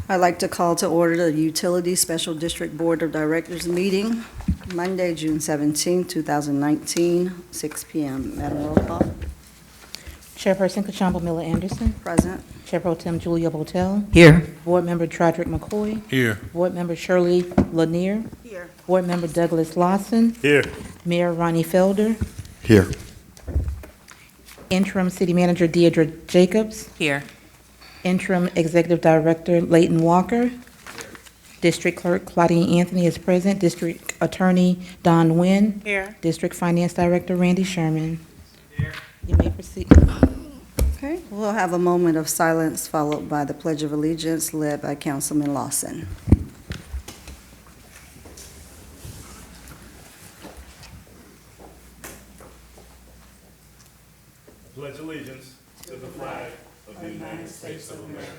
I'd like to call to order the Utility Special District Board of Directors meeting, Monday, June 17, 2019, 6 p.m. Madam Roll Call. Chairperson Kachamba Miller Anderson. Present. Chair Pro Tem Julia Botel. Here. Board Member Trodrick McCoy. Here. Board Member Shirley Lanier. Here. Board Member Douglas Lawson. Here. Mayor Ronnie Felder. Here. Interim City Manager Deidre Jacobs. Here. Interim Executive Director Leighton Walker. District Clerk Claudine Anthony is present. District Attorney Don Nguyen. Here. District Finance Director Randy Sherman. Here. You may proceed. Okay, we'll have a moment of silence followed by the Pledge of Allegiance led by Councilman Lawson. Pledge allegiance to the flag of the United States of America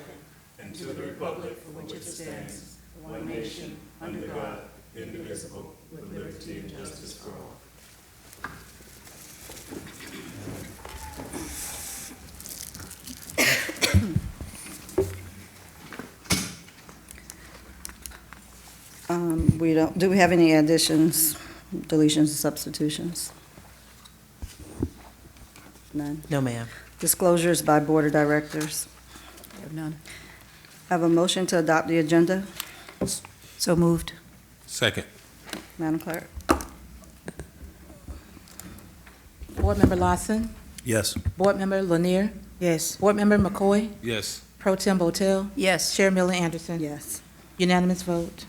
and to the republic for which it stands, one nation, under God, indivisible, with liberty and justice for all. Do we have any additions, deletions, substitutions? None. No, ma'am. Disclosures by Board of Directors. Have none. Have a motion to adopt the agenda. So moved. Second. Madam Clerk. Board Member Lawson. Yes. Board Member Lanier. Yes. Board Member McCoy. Yes. Pro Tem Botel. Yes. Chair Miller Anderson. Yes. Unanimous vote.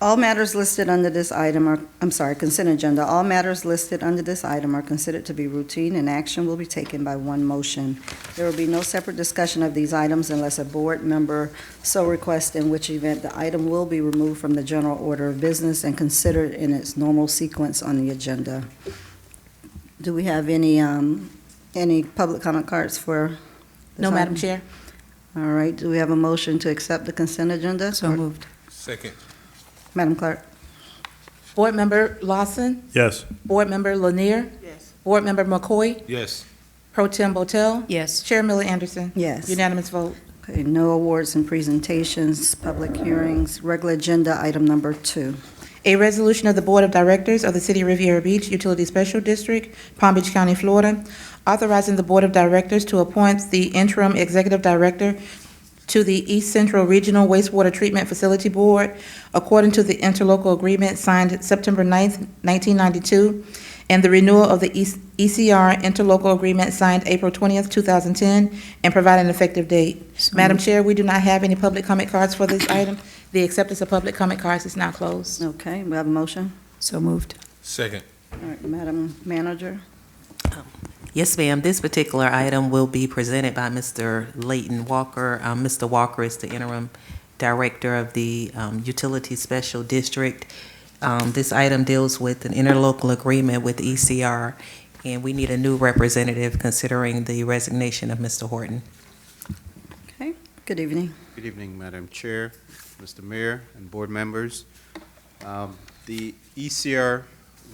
All matters listed under this item are, consent agenda. All matters listed under this item are considered to be routine and action will be taken by one motion. There will be no separate discussion of these items unless a board member so requests, in which event the item will be removed from the general order of business and considered in its normal sequence on the agenda. Do we have any public comment cards for this No, Madam item? Chair. All right, do we have a motion to accept the consent agenda? So moved. Second. Madam Clerk? Board Member Lawson. Yes. Board Member Lanier. Yes. Board Member McCoy. Yes. Pro Tem Botel. Yes. Chair Miller Anderson. Yes. Unanimous vote. Okay, no awards and presentations, public hearings, regular agenda, item number 2. A resolution of the Board of Directors of the City of Riviera Beach Utility Special District, Palm Beach County, Florida, authorizing the Board of Directors to appoint the interim executive director to the East Central Regional Wastewater Treatment Facility Board according to the interlocal agreement signed September 9th, 1992, and the renewal of the ECR interlocal agreement signed April 20th, 2010, and provide an effective date. Madam Chair, we do not have any public comment cards for this item. The acceptance of public comment cards is now closed. Okay, we have a motion. So moved. Second. All right, Madam Manager? Yes, ma'am. This particular item will be presented by Mr. Leighton Walker. Mr. Walker is the interim director of the Utility Special District. This item deals with an interlocal agreement with ECR, and we need a new representative considering the resignation of Mr. Horton. Okay, good evening. Good evening, Madam Chair, Mr. Mayor, and board members. The ECR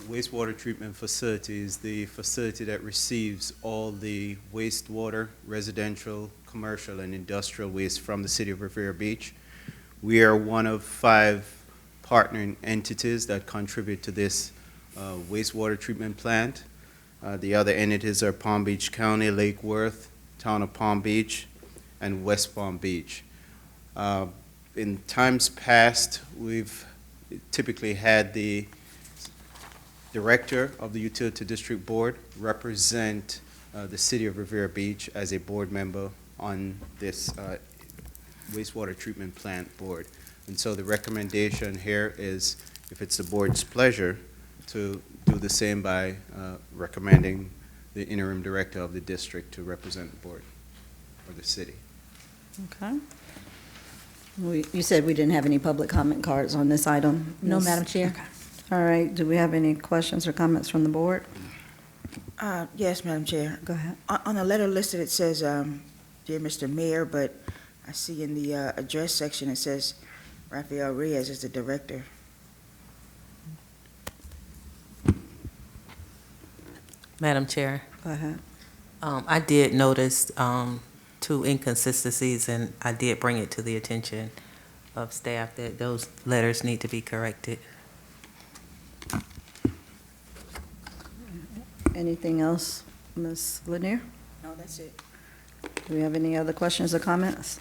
wastewater treatment facility is the facility that receives all the wastewater, residential, commercial, and industrial waste from the city of Riviera Beach. We are one of 5 partnering entities that contribute to this wastewater treatment plant. The other entities are Palm Beach County, Lake Worth, Town of Palm Beach, and West Palm Beach. In times past, we've typically had the director of the Utility District Board represent the city of Riviera Beach as a board member on this wastewater treatment plant board. And so the recommendation here is, if it's the board's pleasure, to do the same by recommending the interim director of the district to represent the board or the city. Okay. You said we didn't have any public comment cards on this item? No, Ms. Madam Chair. Okay. All right, do we have any questions or comments from the board? Yes, Madam Chair. Go ahead. On the letter listed, it says, "Dear Mr. Mayor," but I see in the address section, it says Rafael Reyes is the director. Madam Chair, Go ahead. I did notice two inconsistencies, and I did bring it to the attention of staff that those letters need to be corrected. Anything else, Ms. Lanier? No, that's it. Do we have any other questions or comments?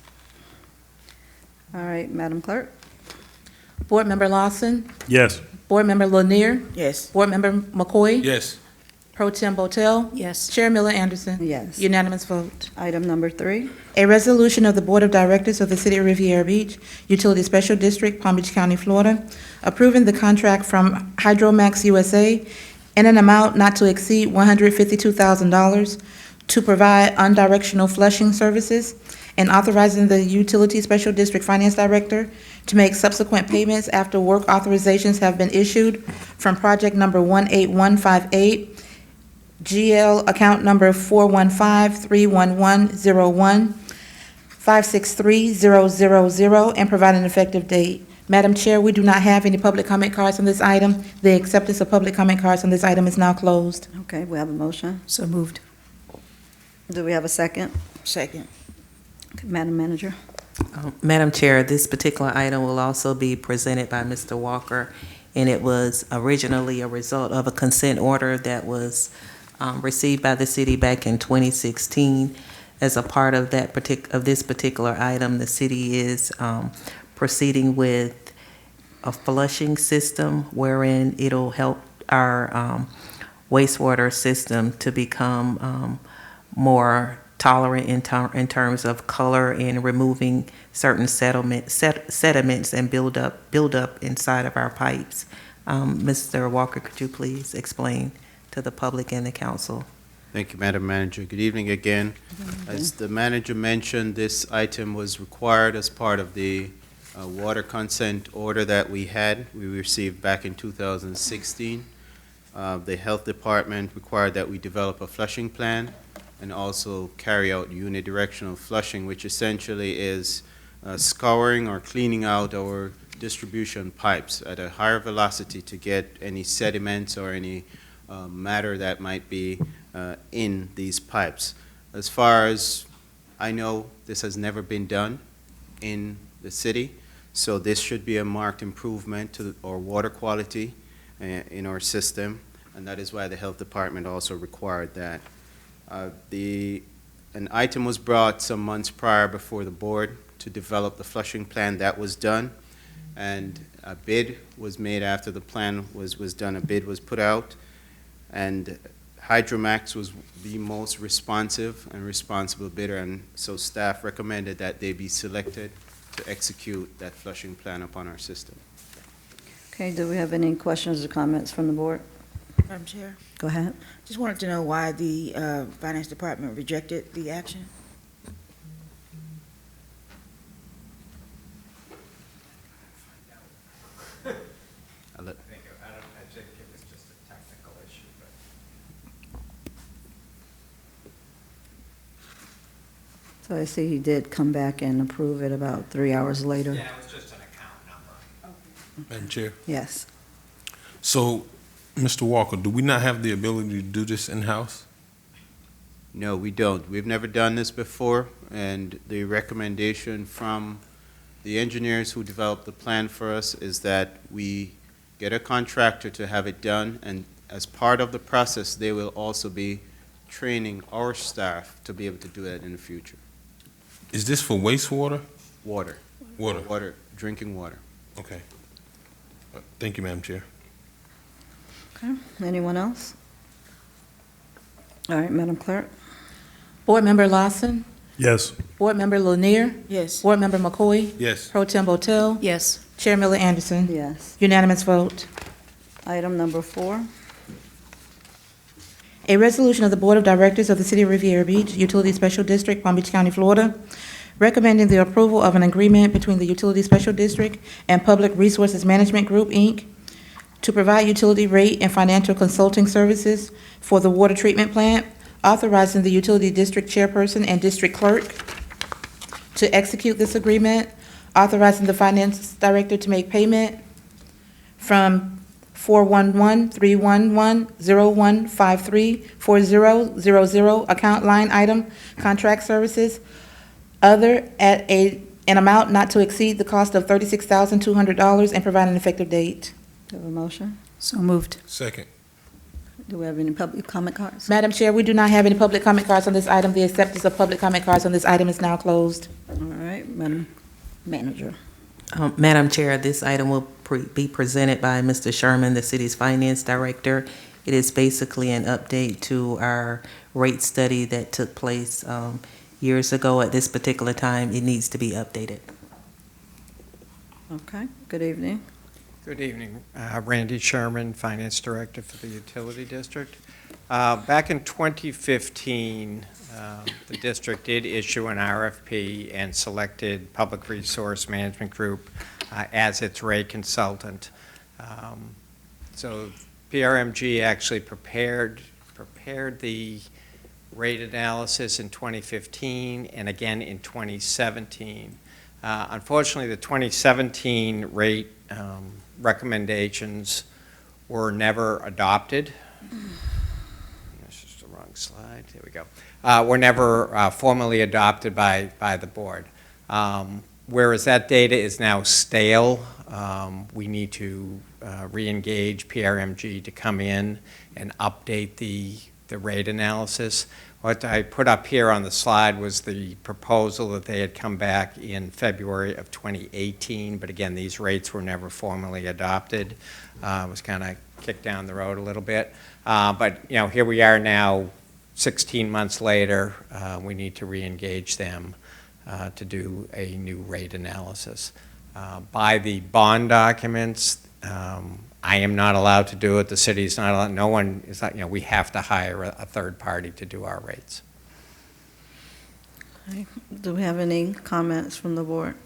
All right, Madam Clerk? Board Member Lawson, Yes. Board Member Lanier, Yes. Board Member McCoy, Yes. Pro Tem Botel, Yes. Chair Miller Anderson. Yes. Unanimous vote. Item number 3. A resolution of the Board of Directors of the City of Riviera Beach, Utility Special District, Palm Beach County, Florida, approving the contract from Hydromax USA in an amount not to exceed $152,000 to provide undirectional flushing services, and authorizing the Utility Special District Finance Director to make subsequent payments after work authorizations have been issued from project number 18158, GL account number 415-31101, 563-000, and provide an effective date. Madam Chair, we do not have any public comment cards on this item. The acceptance of public comment cards on this item is now closed. Okay, we have a motion. So moved. Do we have a second? Second. Okay, Madam Manager? Madam Chair, this particular item will also be presented by Mr. Walker, and it was originally a result of a consent order that was received by the city back in 2016. As a part of this particular item, the city is proceeding with a flushing system wherein it'll help our wastewater system to become more tolerant in terms of color and removing certain sediments and build up inside of our pipes. Mr. Walker, could you please explain to the public and the council? Thank you, Madam Manager. Good evening again. As the manager mentioned, this item was required as part of the water consent order that we received back in 2016. The Health Department required that we develop a flushing plan and also carry out unidirectional flushing, which essentially is scouring or cleaning out our distribution pipes at a higher velocity to get any sediments or any matter that might be in these pipes. As far as I know, this has never been done in the city, so this should be a marked improvement to our water quality in our system, and that is why the Health Department also required that. An item was brought some months prior before the board to develop the flushing plan. That was done, and a bid was made after the plan was done. A bid was put out, and Hydromax was the most responsive and responsible bidder, and so staff recommended that they be selected to execute that flushing plan upon our system. Okay, do we have any questions or comments from the board? Madam Chair, Go ahead. just wanted to know why the Finance Department rejected the action. I'll let- I think it was just a technical issue, but So I see he did come back and approve it about 3 hours later. yeah, it was just an account number. Madam Chair. Yes. So, Mr. Walker, do we not have the ability to do this in-house? No, we don't. We've never done this before, and the recommendation from the engineers who developed the plan for us is that we get a contractor to have it done, and as part of the process, they will also be training our staff to be able to do that in the future. Is this for wastewater? Water. Water. Drinking water. Okay. Thank you, Madam Chair. Okay, anyone else? All right, Madam Clerk? Board Member Lawson, Yes. Board Member Lanier, Yes. Board Member McCoy, Yes. Pro Tem Botel, Yes. Chair Miller Anderson. Yes. Unanimous vote. Item number 4. A resolution of the Board of Directors of the City of Riviera Beach, Utility Special District, Palm Beach County, Florida, recommending the approval of an agreement between the Utility Special District and Public Resources Management Group, Inc., to provide utility rate and financial consulting services for the water treatment plant, authorizing the utility district chairperson and district clerk to execute this agreement, authorizing the finance director to make payment from 411-311-0153-4000 account line item contract services other at an amount not to exceed the cost of $36,200 and provide an effective date. Do we have a motion? So moved. Second. Do we have any public comment cards? Madam Chair, we do not have any public comment cards on this item. The acceptance of public comment cards on this item is now closed. All right, Madam Manager. Madam Chair, this item will be presented by Mr. Sherman, the city's finance director. It is basically an update to our rate study that took place years ago. At this particular time, it needs to be updated. Okay, good evening. Good evening. Randy Sherman, Finance Director for the Utility District. Back in 2015, the district did issue an RFP and selected Public Resource Management Group as its rate consultant. So PRMG actually prepared the rate analysis in 2015 and again in 2017. Unfortunately, the 2017 rate recommendations were never adopted. That's just the wrong slide. There we go. Were never formally adopted by the board. Whereas that data is now stale, we need to re-engage PRMG to come in and update the rate analysis. What I put up here on the slide was the proposal that they had come back in February of 2018, but again, these rates were never formally adopted. It was kind of kicked down the road a little bit. But, you know, here we are now, 16 months later, we need to re-engage them to do a new rate analysis. By the bond documents, I am not allowed to do it. The city is not allowed. No one is not, you know, we have to hire a third party to do our rates. Okay. Do we have any comments from the board?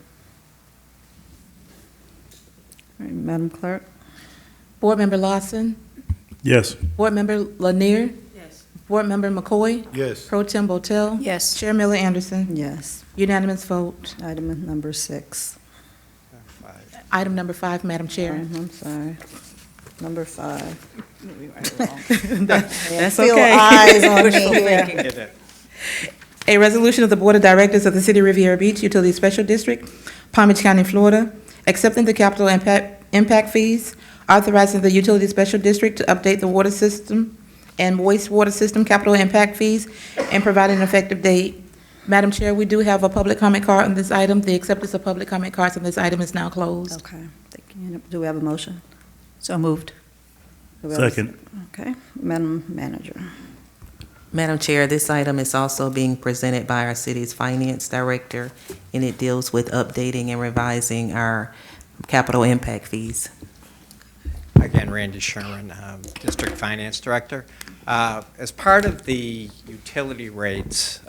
All right, Madam Clerk? Board Member Lawson, Yes. Board Member Lanier, Yes. Board Member McCoy, Yes. Pro Tem Botel, Yes. Chair Miller Anderson. Yes. Unanimous vote. Item number 6. Item number 5, Madam Chair. I'm sorry. Number 5. That's Feel okay. eyes on me here. A resolution of the Board of Directors of the City of Riviera Beach Utility Special District, Palm Beach County, Florida, accepting the capital impact fees, authorizing the Utility Special District to update the water system and wastewater system capital impact fees, and providing an effective date. Madam Chair, we do have a public comment card on this item. The acceptance of public comment cards on this item is now closed. Okay, thank you. Do we have a motion? So moved. Do we have a- Second. Okay, Madam Manager. Madam Chair, this item is also being presented by our city's finance director, and it deals with updating and revising our capital impact fees. Again, Randy Sherman, District Finance Director. As part of the utility rates,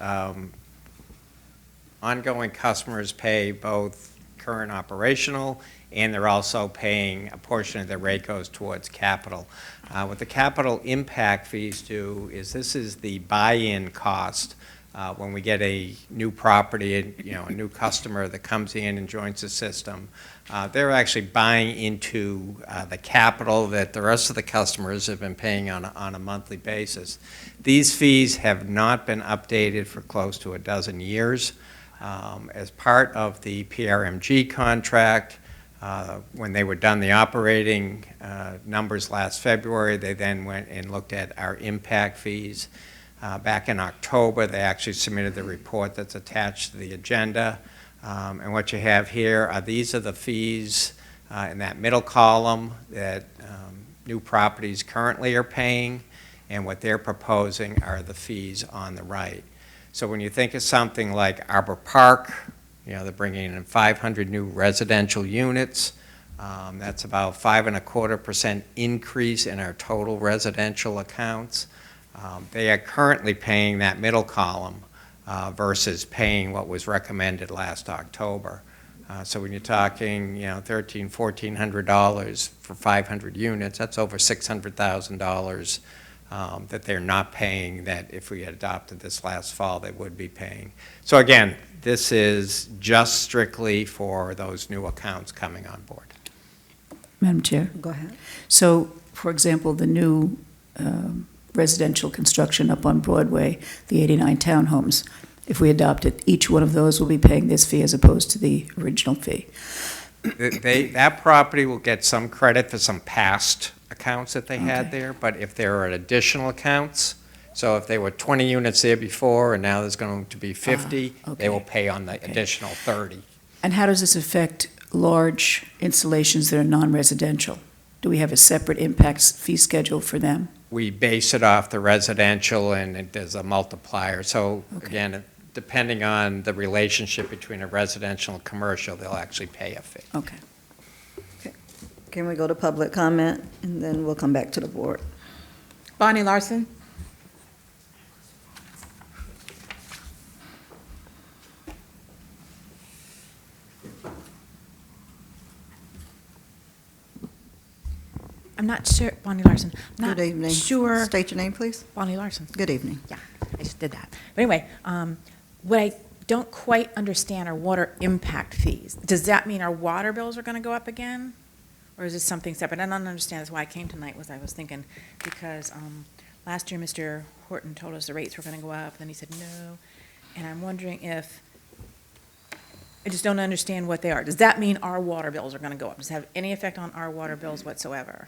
ongoing customers pay both current operational, and they're also paying a portion of their rate goes towards capital. What the capital impact fees do is this is the buy-in cost when we get a new property, you know, a new customer that comes in and joins the system. They're actually buying into the capital that the rest of the customers have been paying on a monthly basis. These fees have not been updated for close to a dozen years. As part of the PRMG contract, when they were done the operating numbers last February, they then went and looked at our impact fees. Back in October, they actually submitted the report that's attached to the agenda. And what you have here are these are the fees in that middle column that new properties currently are paying, and what they're proposing are the fees on the right. So when you think of something like Arbor Park, you know, they're bringing in 500 new residential units. That's about 5.25% increase in our total residential accounts. They are currently paying that middle column versus paying what was recommended last October. So when you're talking, you know, $1,300, $1,400 for 500 units, that's over $600,000 that they're not paying that if we had adopted this last fall, they would be paying. So again, this is just strictly for those new accounts coming on board. Madam Chair. Go ahead. So, for example, the new residential construction up on Broadway, the 89 townhomes, if we adopt it, each one of those will be paying this fee as opposed to the original fee. That property will get some credit for some past accounts that they had Okay. there, but if there are additional accounts, so if there were 20 units there before and now there's going to be 50, okay. they will pay on the Okay. additional 30. And how does this affect large installations that are non-residential? Do we have a separate impact fee schedule for them? We base it off the residential and there's a multiplier. So Okay. again, depending on the relationship between a residential and commercial, they'll actually pay a fee. Okay. Can we go to public comment, and then we'll come back to the board? Bonnie Larson? I'm not sure, Bonnie Larson. I'm not Good evening. Sure, State your name, please. Bonnie Larson. Good evening. Yeah, I just did that. But anyway, what I don't quite understand are water impact fees. Does that mean our water bills are going to go up again? Or is this something separate? I don't understand. That's why I came tonight, was I was thinking, because last year Mr. Horton told us the rates were going to go up, then he said no. And I'm wondering if, I just don't understand what they are. Does that mean our water bills are going to go up? Does it have any effect on our water bills whatsoever?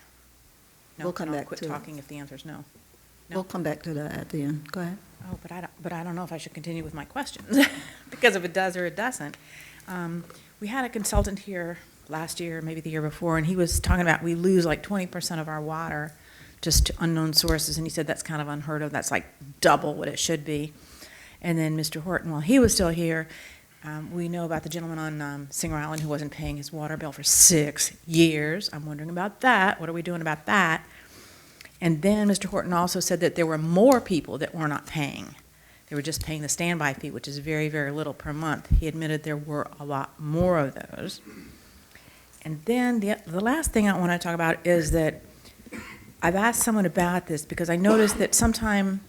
No, We'll come and I'll back quit to it. talking if the answer is no. No. We'll come back to that at the end. Go ahead. Oh, but I don't know if I should continue with my questions, because if it does or it doesn't. We had a consultant here last year, maybe the year before, and he was talking about we lose like 20% of our water just to unknown sources, and he said that's kind of unheard of. That's like double what it should be. And then Mr. Horton, while he was still here, we know about the gentleman on Singer Island who wasn't paying his water bill for 6 years. I'm wondering about that. What are we doing about that? And then Mr. Horton also said that there were more people that were not paying. They were just paying the standby fee, which is very, very little per month. He admitted there were a lot more of those. And then the last thing I want to talk about is that I've asked someone about this because I noticed that sometime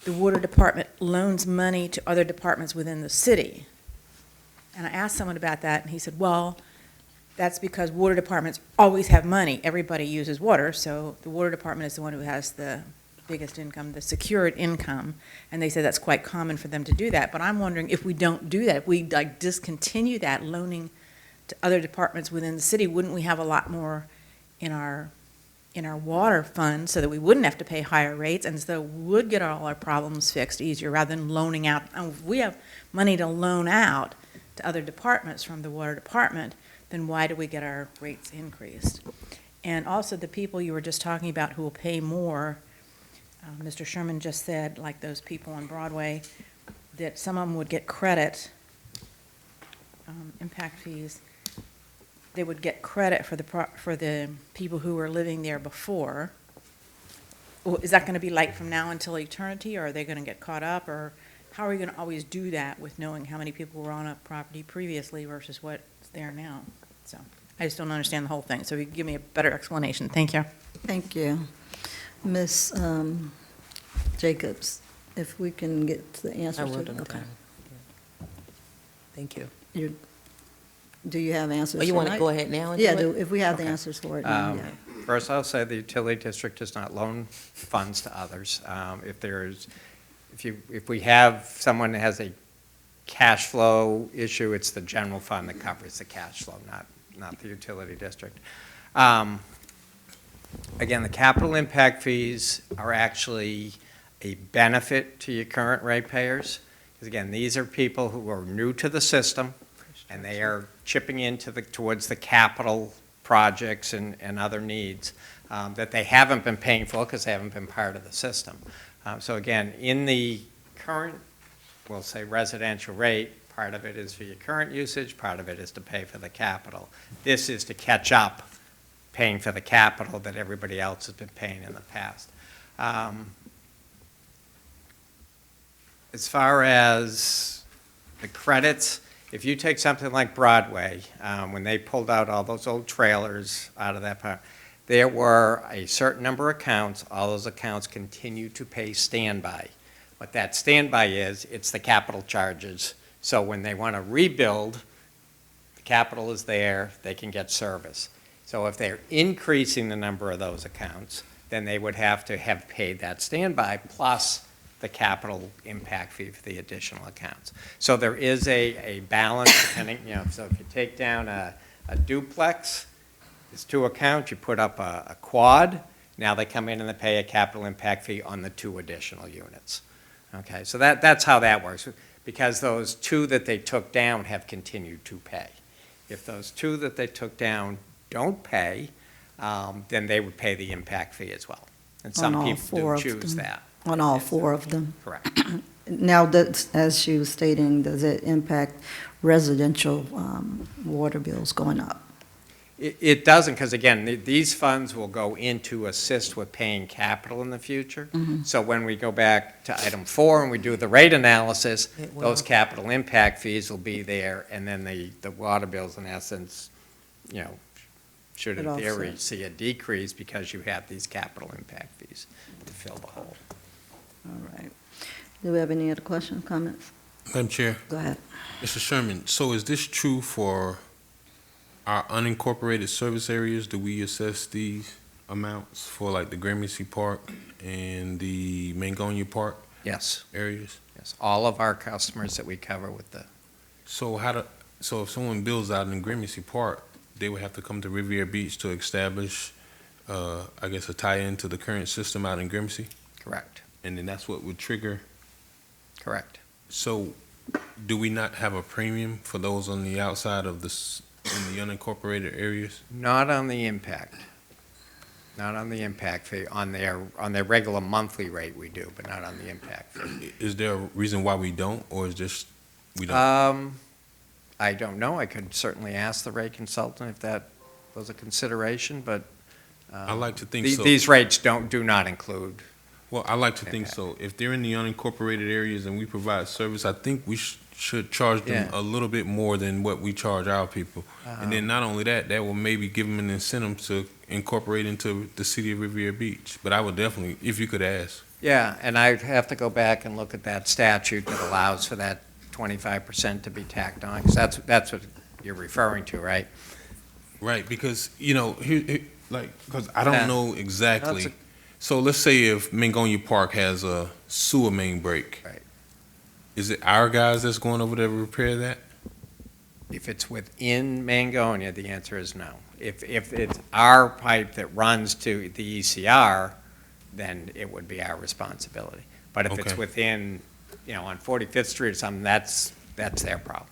the water department loans money to other departments within the city. And I asked someone about that, and he said, well, that's because water departments always have money. Everybody uses water, so the water department is the one who has the biggest income, the secured income, and they said that's quite common for them to do that. But I'm wondering if we don't do that, if we like discontinue that loaning to other departments within the city, wouldn't we have a lot more in our water fund so that we wouldn't have to pay higher rates and so would get all our problems fixed easier rather than loaning out? If we have money to loan out to other departments from the water department, then why do we get our rates increased? And also the people you were just talking about who will pay more, Mr. Sherman just said, like those people on Broadway, that some of them would get credit, impact fees. They would get credit for the people who were living there before. Is that going to be like from now until eternity, or are they going to get caught up, or how are we going to always do that with knowing how many people were on a property previously versus what's there now? So I just don't understand the whole thing. So if you could give me a better explanation. Thank you. Thank you. Ms. Jacobs, if we can get the answer I to will the, on okay. time. Thank you. Do you have answers Oh, you want to tonight? go ahead now and Yeah, do it? if we have the Okay. answers for it, then, yeah. First, I'll say the utility district does not loan funds to others. If we have someone that has a cash flow issue, it's the general fund that covers the cash flow, not the utility district. Again, the capital impact fees are actually a benefit to your current ratepayers. Because again, these are people who are new to the system, and they are chipping towards the capital projects and other needs that they haven't been paying for because they haven't been part of the system. So again, in the current, we'll say residential rate, part of it is for your current usage, part of it is to pay for the capital. This is to catch up paying for the capital that everybody else has been paying in the past. As far as the credits, if you take something like Broadway, when they pulled out all those old trailers out of that part, there were a certain number of accounts. All those accounts continue to pay standby. What that standby is, it's the capital charges. So when they want to rebuild, the capital is there, they can get service. So if they're increasing the number of those accounts, then they would have to have paid that standby plus the capital impact fee for the additional accounts. So there is a balance depending, so if you take down a duplex, it's 2 accounts, you put up a quad, now they come in and they pay a capital impact fee on the 2 additional units. Okay, so that's how that works, because those 2 that they took down have continued to pay. If those 2 that they took down don't pay, then they would pay the impact fee as well. And some On all people 4 do of choose them. that. On all 4 of them? Correct. Now, as she was stating, does it impact residential water bills going up? It doesn't, because again, these funds will go in to assist with paying capital in the future. So when we go back to item 4 and we do the rate analysis, It will. those capital impact fees will be there, and then the water bills, in essence, should in It theory offsets. see a decrease because you have these capital impact fees to fill the hole. All right. Do we have any other questions, comments? Madam Chair, Go ahead. Mr. Sherman, so is this true for our unincorporated service areas? Do we assess these amounts for like the Gramercy Park and the Mangonia Park Yes, areas? yes, all of our customers that we cover with the, So so if someone builds out in Gramercy Park, they would have to come to Riviera Beach to establish, I guess, a tie-in to the current system out in Gramercy? correct, And then that's what would trigger. correct. So do we not have a premium for those on the outside of in the unincorporated areas? Not on the impact. Not on the impact fee. On their regular monthly rate, we do, but not on the impact fee. Is there a reason why we don't, or is just, we don't? I don't know. I could certainly ask the rate consultant if that was a consideration, but I like to think so. these rates do not include. Well, I like to think so. If they're in the unincorporated areas and we provide service, I think we should charge them Yeah. a little bit more than what we charge our people. And then not only that, that will maybe give them an incentive to incorporate into the city of Riviera Beach. But I would definitely, if you could ask. Yeah, and I'd have to go back and look at that statute that allows for that 25% to be tacked on, because that's what you're referring to, right? Right, because, because I Yeah. don't know exactly. That's So let's say if Mangonia Park has a sewer main break. Right. Is it our guys that's going over there to repair that? If it's within Mangonia, the answer is no. If it's our pipe that runs to the ECR, then it would be our responsibility. But if it's Okay. within, on 45th Street or something, that's their problem.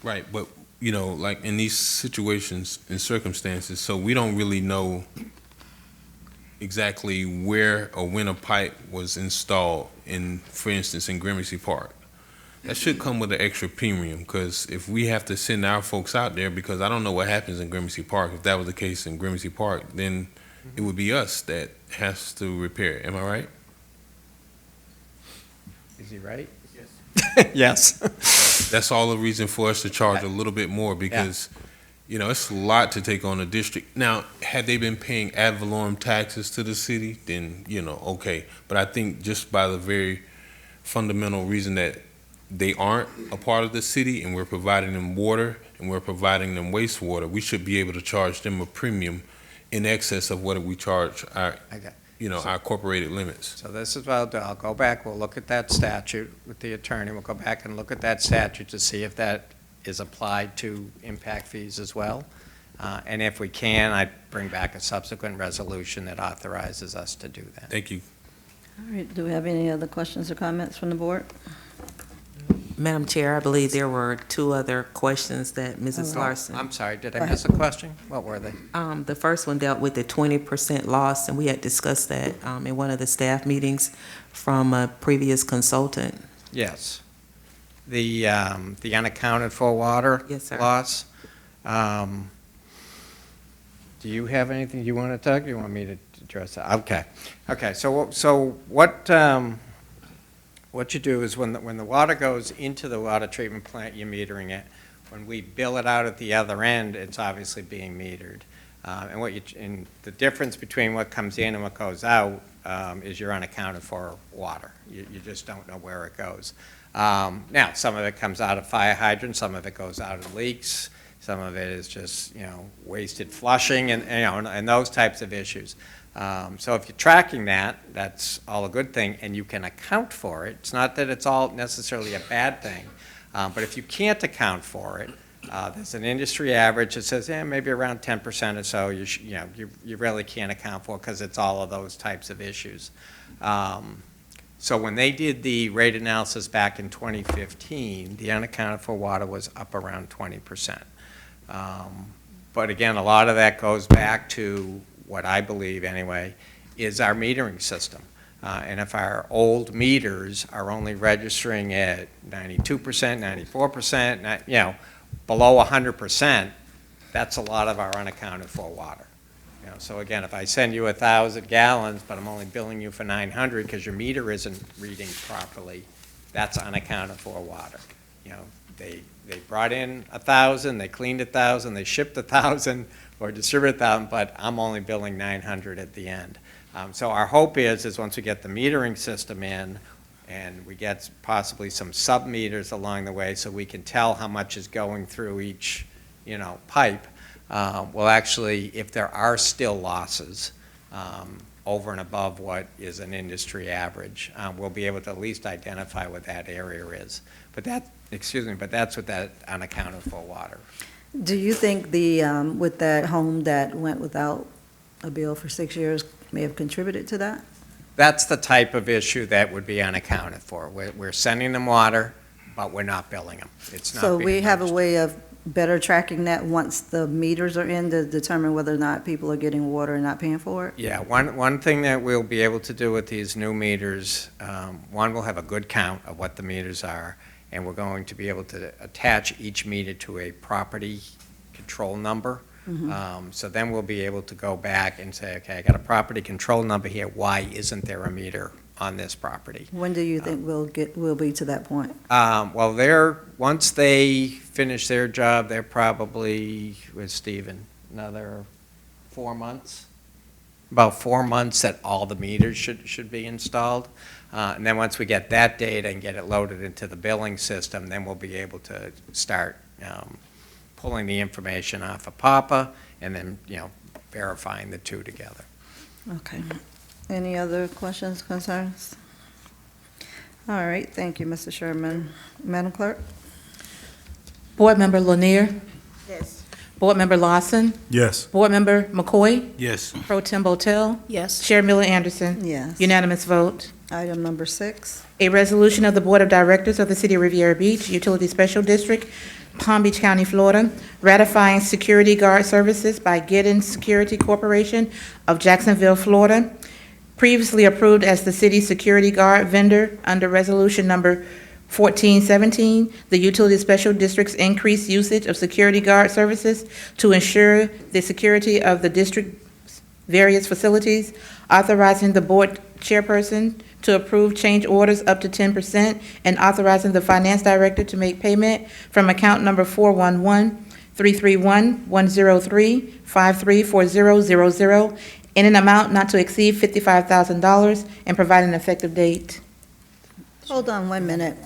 Right, but, like in these situations and circumstances, so we don't really know exactly where or when a pipe was installed in, for instance, in Gramercy Park. That should come with an extra premium, because if we have to send our folks out there, because I don't know what happens in Gramercy Park, if that was the case in Gramercy Park, then it would be us that has to repair it. Am I right? Is he right? Yes. Yes. That's all the reason for us to charge a little bit more, because, it's a lot to take on a district. Now, had they been paying ad valorem taxes to the city, then, okay. But I think just by the very fundamental reason that they aren't a part of the city and we're providing them water and we're providing them wastewater, we should be able to charge them a premium in excess of what we charge our, Okay. our corporated limits. So this is what I'll do. I'll go back, we'll look at that statute with the attorney. We'll go back and look at that statute to see if that is applied to impact fees as well. And if we can, I'd bring back a subsequent resolution that authorizes us to do that. Thank you. All right, do we have any other questions or comments from the board? Madam Chair, I believe there were 2 other questions that Mrs. All right. Larson. I'm sorry, did Go I ahead. miss a question? What were they? The first one dealt with the 20% loss, and we had discussed that in one of the staff meetings from a previous consultant. Yes. The unaccounted for water Yes, sir. loss. Do you have anything you want to talk? Or you want me to address that? Okay, so what you do is when the water goes into the water treatment plant, you're metering it. When we bill it out at the other end, it's obviously being metered. And the difference between what comes in and what goes out is your unaccounted for water. You just don't know where it goes. Now, some of it comes out of fire hydrants, some of it goes out of leaks, some of it is just, wasted flushing and those types of issues. So if you're tracking that, that's all a good thing, and you can account for it. It's not that it's all necessarily a bad thing, but if you can't account for it, there's an industry average that says, maybe around 10% or so, you really can't account for because it's all of those types of issues. So when they did the rate analysis back in 2015, the unaccounted for water was up around 20%. But again, a lot of that goes back to what I believe, anyway, is our metering system. And if our old meters are only registering at 92%, 94%, below 100%, that's a lot of our unaccounted for water. So again, if I send you 1,000 gallons, but I'm only billing you for 900 because your meter isn't reading properly, that's unaccounted for water. They brought in 1,000, they cleaned 1,000, they shipped 1,000 or distributed 1,000, but I'm only billing 900 at the end. So our hope is once we get the metering system in, and we get possibly some sub-meters along the way so we can tell how much is going through each, pipe, we'll actually, if there are still losses over and above what is an industry average, we'll be able to at least identify what that area is. But that's what that unaccounted for water. Do you think with that home that went without a bill for 6 years may have contributed to that? That's the type of issue that would be unaccounted for. We're sending them water, but we're not billing them. It's not So being we have a registered. way of better tracking that once the meters are in to determine whether or not people are getting water and not paying for it? Yeah, one thing that we'll be able to do with these new meters, one, we'll have a good count of what the meters are, and we're going to be able to attach each meter to a property control number. So then we'll be able to go back and say, okay, I got a property control number here, why isn't there a meter on this property? When do you think we'll be to that point? Well, once they finish their job, they're probably, with Stephen, another 4 months? About 4 months that all the meters should be installed. And then once we get that data and get it loaded into the billing system, then we'll be able to start pulling the information off of PAPA and then, verifying the two together. Okay. Any other questions, concerns? All right, thank you, Mr. Sherman. Madam Clerk? Board Member Lanier, Yes. Board Member Lawson, Yes. Board Member McCoy, Yes. Pro Tem Botel, Yes. Chair Miller Anderson. Yes. Unanimous vote. Item number 6. A resolution of the Board of Directors of the City of Riviera Beach, Utility Special District, Palm Beach County, Florida, ratifying security guard services by Giddens Security Corporation of Jacksonville, Florida, previously approved as the city security guard vendor under Resolution Number 1417, the Utility Special District's increased usage of security guard services to ensure the security of the district's various facilities, authorizing the board chairperson to approve change orders up to 10%, and authorizing the finance director to make payment from account number 411-331-103-534000 in an amount not to exceed $55,000 and provide an effective date. Hold on 1 minute.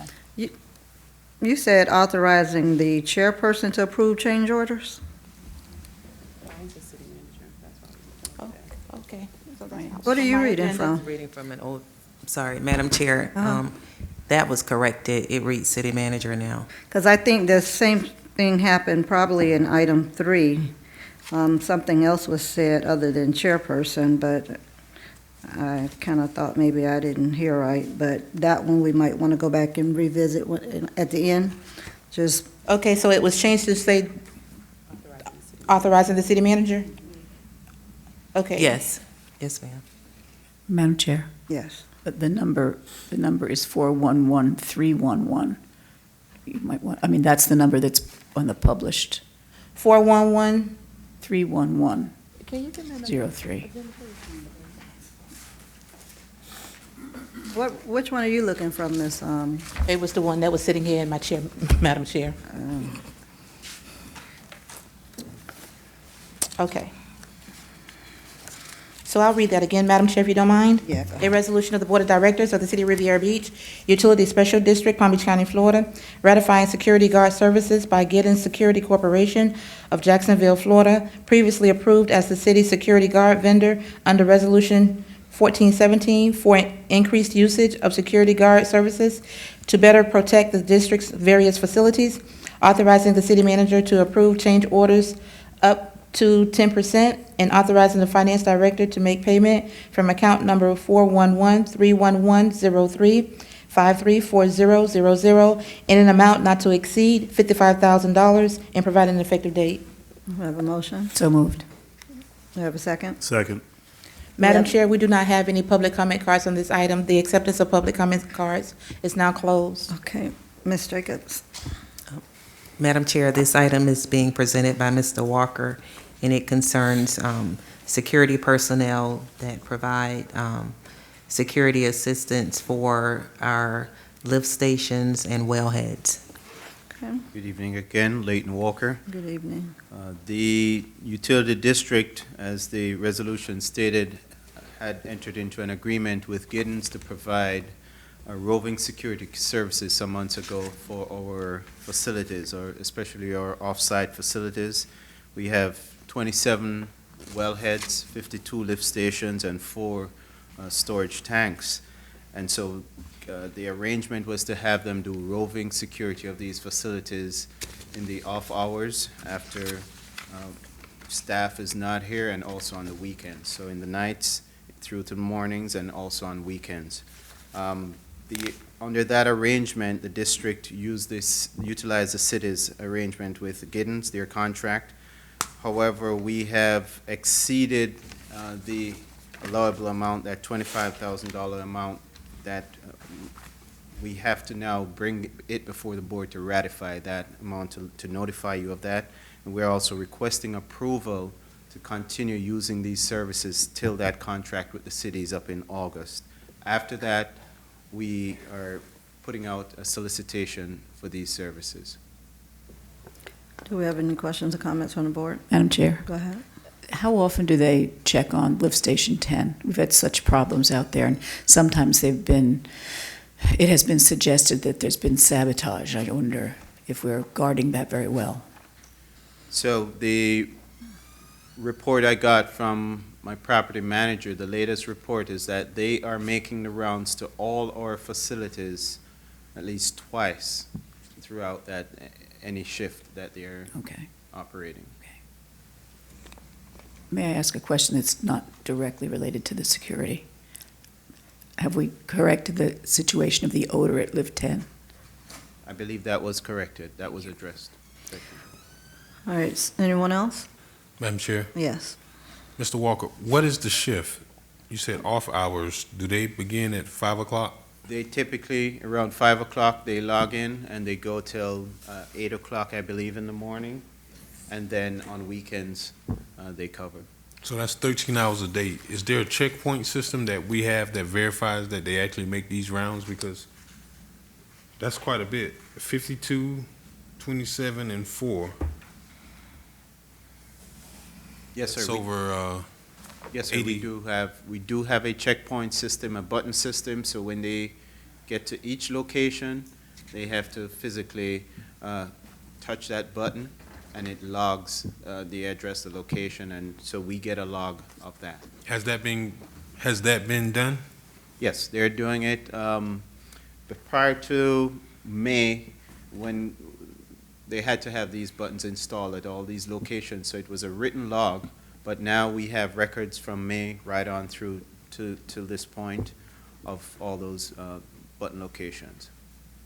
You said authorizing the chairperson to approve change orders? Okay. What are you reading from? Reading from an old, sorry, Madam Chair, that was corrected. It reads city manager now. Because I think the same thing happened probably in item 3. Something else was said other than chairperson, but I kind of thought maybe I didn't hear right. But that one, we might want to go back and revisit at the end. Just, Okay, so it was changed to say authorizing the city manager? Okay. Yes, yes, ma'am. Madam Chair, yes. but the number is 411311. You might want, that's the number that's on the published, 411, 31103. Which one are you looking from, Miss? it was the one that was sitting here in my chair, Madam Chair. Okay. So I'll read that again, Madam Chair, if you don't mind. Yeah, go A ahead. resolution of the Board of Directors of the City of Riviera Beach, Utility Special District, Palm Beach County, Florida, ratifying security guard services by Giddens Security Corporation of Jacksonville, Florida, previously approved as the city's security guard vendor under Resolution 1417 for increased usage of security guard services to better protect the district's various facilities, authorizing the city manager to approve change orders up to 10%, and authorizing the finance director to make payment from account number 411-311-03-534000 in an amount not to exceed $55,000 and providing an effective date. We have a motion. So moved. We have a second. Second. Madam Yep. Chair, we do not have any public comment cards on this item. The acceptance of public comment cards is now closed. Okay, Ms. Jacobs. Madam Chair, this item is being presented by Mr. Walker, and it concerns security personnel that provide security assistance for our lift stations and wellheads. Okay, Good evening again, Leighton Walker. good evening. The utility district, as the resolution stated, had entered into an agreement with Giddens to provide roving security services some months ago for our facilities, or especially our off-site facilities. We have 27 wellheads, 52 lift stations, and 4 storage tanks. And so the arrangement was to have them do roving security of these facilities in the off hours after staff is not here, and also on the weekends. So in the nights through to the mornings, and also on weekends. Under that arrangement, the district utilized the city's arrangement with Giddens, their contract. However, we have exceeded the allowable amount, that $25,000 amount, that we have to now bring it before the board to ratify that amount, to notify you of that. And we're also requesting approval to continue using these services till that contract with the city is up in August. After that, we are putting out a solicitation for these services. Do we have any questions or comments from the board? Madam Chair, Go ahead. how often do they check on Lift Station 10? We've had such problems out there, and sometimes it has been suggested that there's been sabotage. I wonder if we're guarding that very well. So the report I got from my property manager, the latest report is that they are making the rounds to all our facilities at least twice throughout any shift that they're Okay. operating. May I ask a question that's not directly related to the security? Have we corrected the situation of the odor at Lift 10? I believe that was corrected, that was addressed. Thank you. All right, anyone else? Madam Chair, Yes. Mr. Walker, what is the shift? You said off hours. Do they begin at 5 o'clock? They typically, around 5 o'clock, they log in and they go till 8 o'clock, I believe, in the morning. And then on weekends, they cover. So that's 13 hours a day. Is there a checkpoint system that we have that verifies that they actually make these rounds? Because that's quite a bit. 52, 27, and 4. Yes, sir. It's over, Yes, sir, 80. we do have a checkpoint system, a button system, so when they get to each location, they have to physically touch that button, and it logs the address, the location, and so we get a log of that. has that been done? Yes, they're doing it. But prior to May, when they had to have these buttons installed at all these locations, so it was a written log. But now we have records from May right on through to this point of all those button locations.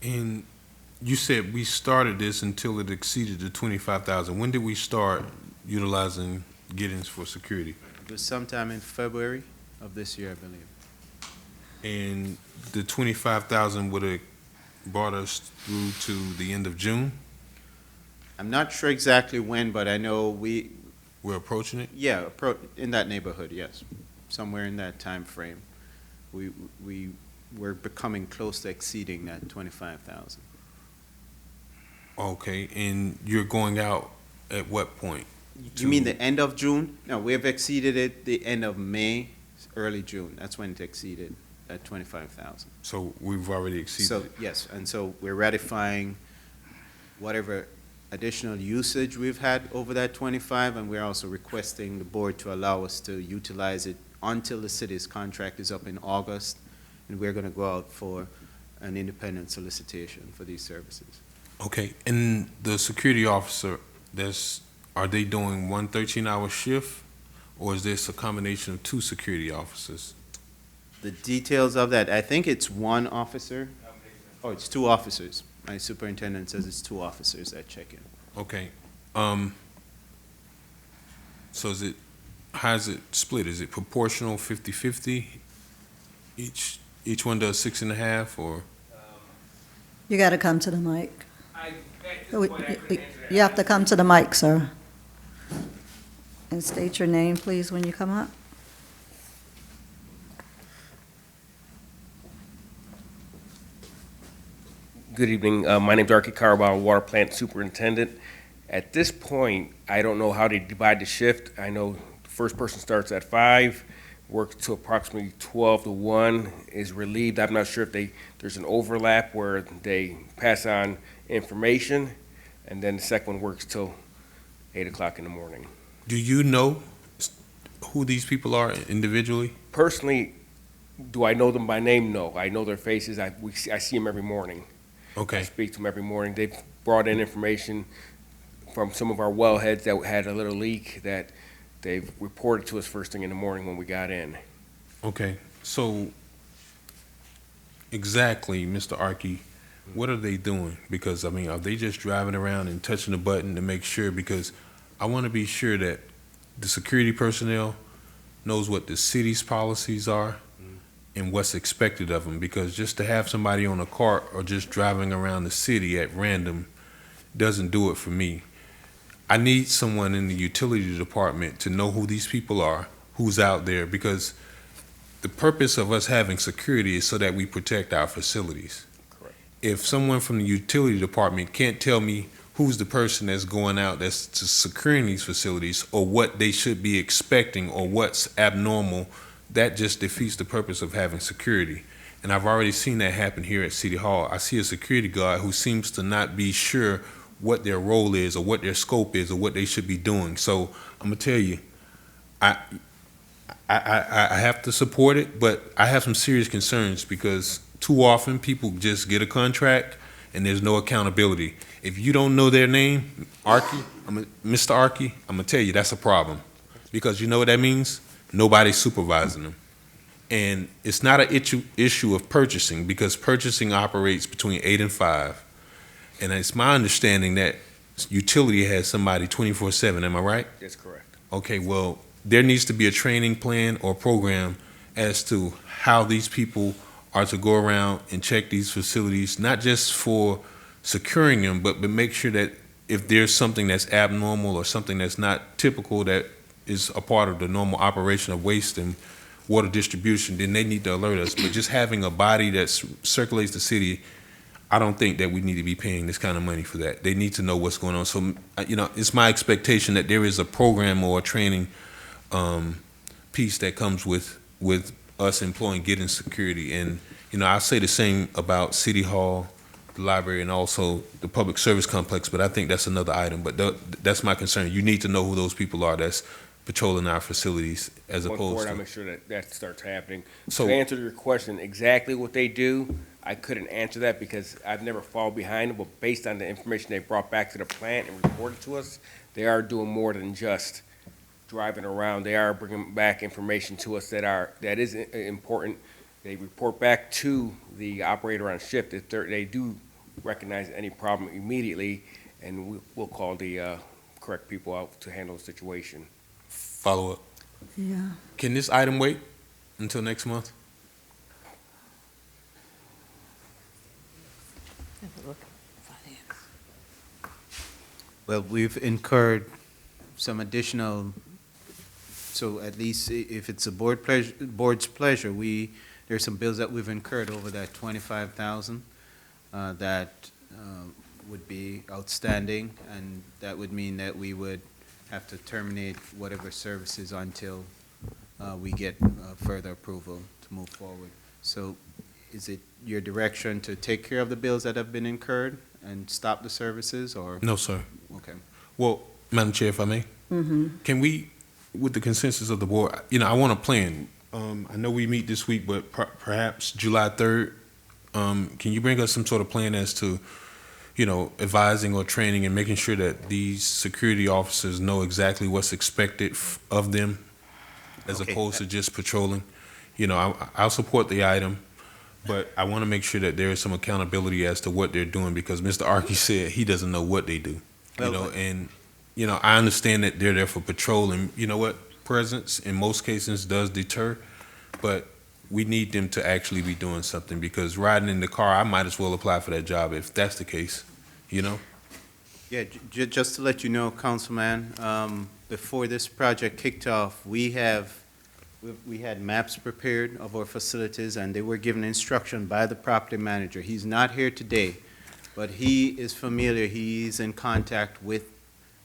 And you said we started this until it exceeded the 25,000. When did we start utilizing Giddens for security? It was sometime in February of this year, I believe. And the 25,000 would have brought us through to the end of June? I'm not sure exactly when, but I know We're approaching it? yeah, in that neighborhood, yes, somewhere in that time frame. We're becoming close to exceeding that 25,000. Okay, and you're going out at what point? You mean the end of June? No, we have exceeded it the end of May, early June. That's when it exceeded at 25,000. So we've already So, exceeded it. yes, and so we're ratifying whatever additional usage we've had over that 25, and we're also requesting the board to allow us to utilize it until the city's contract is up in August, and we're gonna go out for an independent solicitation for these services. Okay, and the security officer, are they doing one 13-hour shift, or is this a combination of two security officers? The details of that, I think it's one officer. Oh, it's two officers. My superintendent says it's two officers that check in. Okay, so how is it split? Is it proportional 50-50? Each one does 6.5, or? You got to come to the mic. You have to come to the mic, sir. And state your name, please, when you come up. Good evening. My name's Archie Carball, Water Plant Superintendent. At this point, I don't know how they divide the shift. I know the first person starts at 5, works to approximately 12 to 1, is relieved. I'm not sure if there's an overlap where they pass on information, and then the second one works till 8 o'clock in the morning. Do you know who these people are individually? Personally, do I know them by name? No. I know their faces. I see them every morning. I Okay, speak to them every morning. They've brought in information from some of our wellheads that had a little leak that they've reported to us first thing in the morning when we got in. okay. So exactly, Mr. Archie, what are they doing? Because, I mean, are they just driving around and touching the button to make sure? Because I want to be sure that the security personnel knows what the city's policies are and what's expected of them, because just to have somebody on a cart or just driving around the city at random doesn't do it for me. I need someone in the utility department to know who these people are, who's out there, because the purpose of us having security is so that we protect our facilities. Correct. If someone from the utility department can't tell me who's the person that's going out that's securing these facilities, or what they should be expecting, or what's abnormal, that just defeats the purpose of having security. And I've already seen that happen here at City Hall. I see a security guard who seems to not be sure what their role is, or what their scope is, or what they should be doing. So I'm gonna tell you, I have to support it, but I have some serious concerns, because too often people just get a contract and there's no accountability. If you don't know their name, Mr. Archie, I'm gonna tell you that's a problem, because you know what that means? Nobody's supervising them. And it's not an issue of purchasing, because purchasing operates between 8 and 5. And it's my understanding that utility has somebody 24/7, am I right? That's correct. Okay, well, there needs to be a training plan or program as to how these people are to go around and check these facilities, not just for securing them, but make sure that if there's something that's abnormal or something that's not typical that is a part of the normal operation of waste and water distribution, then they need to alert us. But just having a body that circulates the city, I don't think that we need to be paying this kind of money for that. They need to know what's going on. So, it's my expectation that there is a program or a training piece that comes with us employing getting security. And, I say the same about City Hall, the library, and also the public service complex, but I think that's another item. But that's my concern. You need to know who those people are that's patrolling our facilities, as Going opposed forward, I'll to. make sure that starts happening. So- To answer your question, exactly what they do, I couldn't answer that because I've never fallen behind them, but based on the information they brought back to the plant and reported to us, they are doing more than just driving around. They are bringing back information to us that is important. They report back to the operator on shift if they do recognize any problem immediately, and we'll call the correct people out to handle the situation. Follow up. Yeah. Can this item wait until next month? Well, we've incurred some additional, so at least if it's a board's pleasure, there's some bills that we've incurred over that 25,000 that would be outstanding, and that would mean that we would have to terminate whatever services until we get further approval to move forward. So is it your direction to take care of the bills that have been incurred and stop the services, or? No, sir. Okay. Well, Madam Chair, if I may, can we, with the consensus of the board, I want a plan. I know we meet this week, but perhaps July 3rd, can you bring us some sort of plan as to, advising or training and making sure that these security officers know exactly what's expected of them as Okay. opposed to just patrolling? I'll support the item, but I want to make sure that there is some accountability as to what they're doing, because Mr. Archie said he doesn't know what they do. I understand that they're there for patrol, and you know what? Presence in most cases does deter, but we need them to actually be doing something, because riding in the car, I might as well apply for that job if that's the case, Yeah, just to let you know, Councilman, before this project kicked off, we had maps prepared of our facilities, and they were given instruction by the property manager. He's not here today, but he is familiar, he's in contact with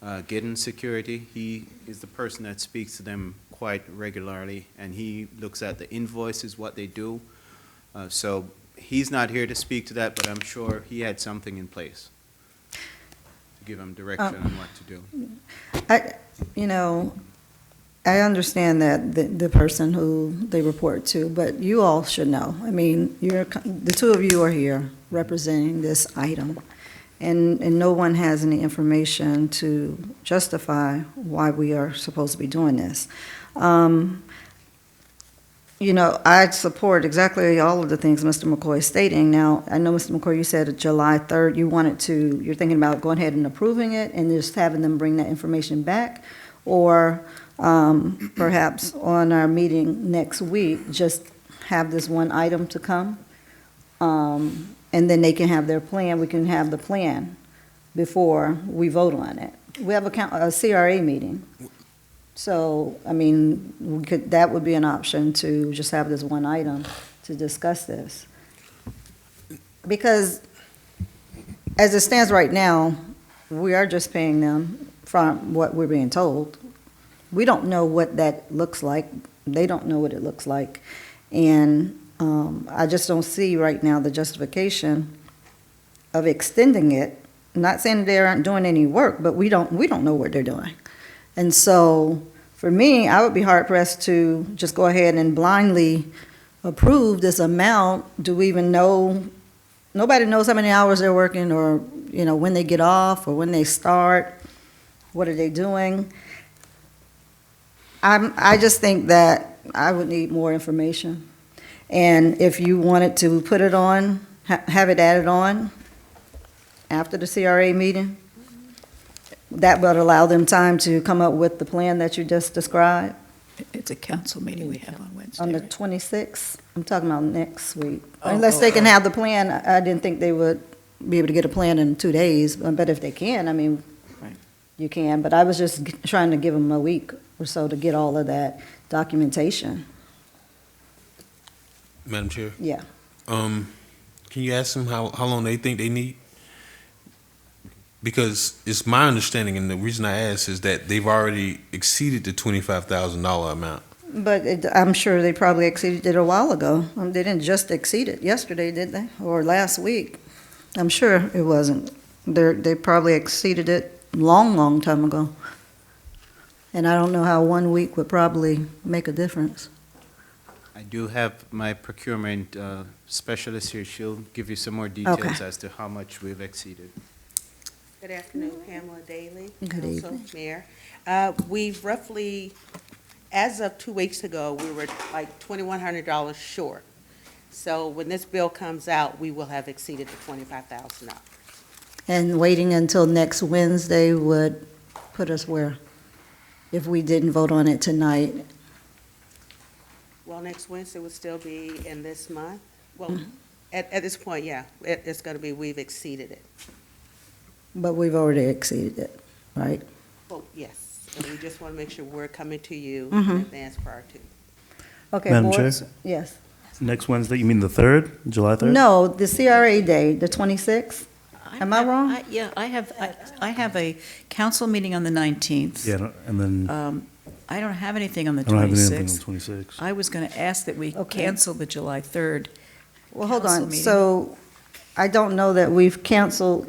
Giddens Security. He is the person that speaks to them quite regularly, and he looks at the invoices, what they do. So he's not here to speak to that, but I'm sure he had something in place to give him direction on what to do. I understand that the person who they report to, but you all should know. I mean, the two of you are here representing this item, and no one has any information to justify why we are supposed to be doing this. I support exactly all of the things Mr. McCoy is stating. Now, I know, Mr. McCoy, you said July 3rd, you're thinking about going ahead and approving it and just having them bring that information back, or perhaps on our meeting next week, just have this one item to come, and then they can have their plan, we can have the plan before we vote on it. We have a CRA meeting. So, that would be an option, to just have this one item to discuss this. Because as it stands right now, we are just paying them from what we're being told. We don't know what that looks like. They don't know what it looks like. And I just don't see right now the justification of extending it. I'm not saying they aren't doing any work, but we don't know what they're doing. And so, for me, I would be hard-pressed to just go ahead and blindly approve this amount. Do we even know? Nobody knows how many hours they're working, or, when they get off, or when they start. What are they doing? I just think that I would need more information. And if you wanted to put it on, have it added on after the CRA meeting, that would allow them time to come up with the plan that you just described. It's a council meeting we have on Wednesday. On the right? 26th, I'm talking about next week. Oh, Unless they can have the plan, I didn't think they would be able to get a plan in 2 days, but if they can, Right. you can. But I was just trying to give them a week or so to get all of that documentation. Madam Chair? Yeah. Can you ask them how long they think they need? Because it's my understanding, and the reason I ask is that they've already exceeded the $25,000 amount. But I'm sure they probably exceeded it a while ago. They didn't just exceed it yesterday, did they? Or last week? I'm sure it wasn't. They probably exceeded it long time ago. And I don't know how 1 week would probably make a difference. I do have my procurement specialist here. She'll give you some more details as to how much we've exceeded. Good afternoon, Pamela Daly. Good Council, evening. Mayor. We've roughly, as of 2 weeks ago, we were like $2,100 short. So when this bill comes out, we will have exceeded the $25,000. And waiting until next Wednesday would put us where? If we didn't vote on it tonight? Well, next Wednesday would still be in this month. Well, at this point, yeah, it's going to be, we've exceeded it. But we've already exceeded it, right? Well, yes, and we just want to make sure we're coming to you Mhm. in advance prior to. Okay, Madam boards? Chair? Yes. Next Wednesday, you mean the 3rd, July 3rd? No, the CRA day, the 26th. Am I wrong? Yeah, I have a council meeting on the 19th. Yeah, and then I don't have anything on the I don't have anything on 26th. 26. I was going to ask that we Okay. cancel the July 3rd. Well, hold council on. meeting. So I don't know that we've canceled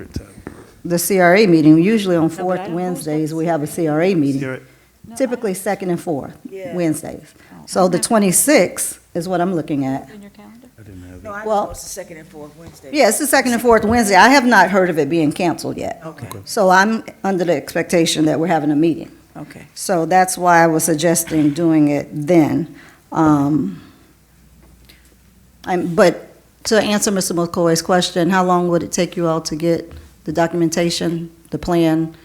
the CRA meeting. Usually on but I fourth don't post Wednesdays, on we have a CRA meeting. Sierra- Typically second and fourth Yeah. Wednesdays. Oh, So the I don't 26th is what I'm looking at. In your calendar? I didn't have No, it. I Well- was the second and fourth Wednesday. Yeah, it's the second and fourth Wednesday. I have not heard of it being canceled yet. Okay, So I'm under the expectation that we're having a meeting. okay. So that's why I was suggesting doing it then. But to answer Mr. McCoy's question, how long would it take you all to get the documentation, the plan,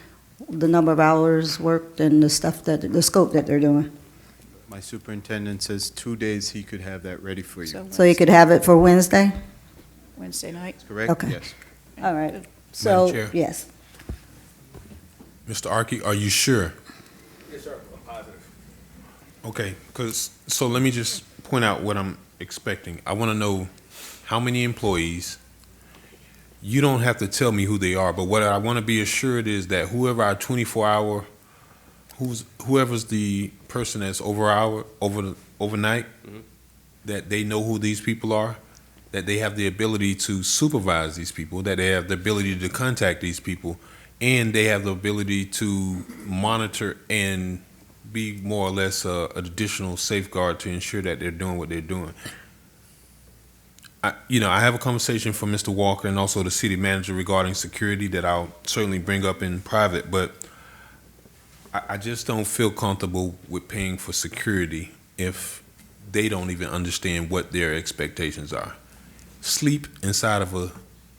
the number of hours worked, and the scope that they're doing? My superintendent says 2 days he could have that ready for you. So you could have it for Wednesday? Wednesday night? Correct? Okay. Yes. All right. So, Chair. yes. Mr. Archie, are you sure? Yes, sir, I'm positive. Okay, so let me just point out what I'm expecting. I want to know how many employees. You don't have to tell me who they are, but what I want to be assured is that whoever our 24-hour, whoever's the person that's overnight, that they know who these people are, that they have the ability to supervise these people, that they have the ability to contact these people, and they have the ability to monitor and be more or less an additional safeguard to ensure that they're doing what they're doing. I have a conversation from Mr. Walker and also the city manager regarding security that I'll certainly bring up in private, but I just don't feel comfortable with paying for security if they don't even understand what their expectations are. Sleep inside of a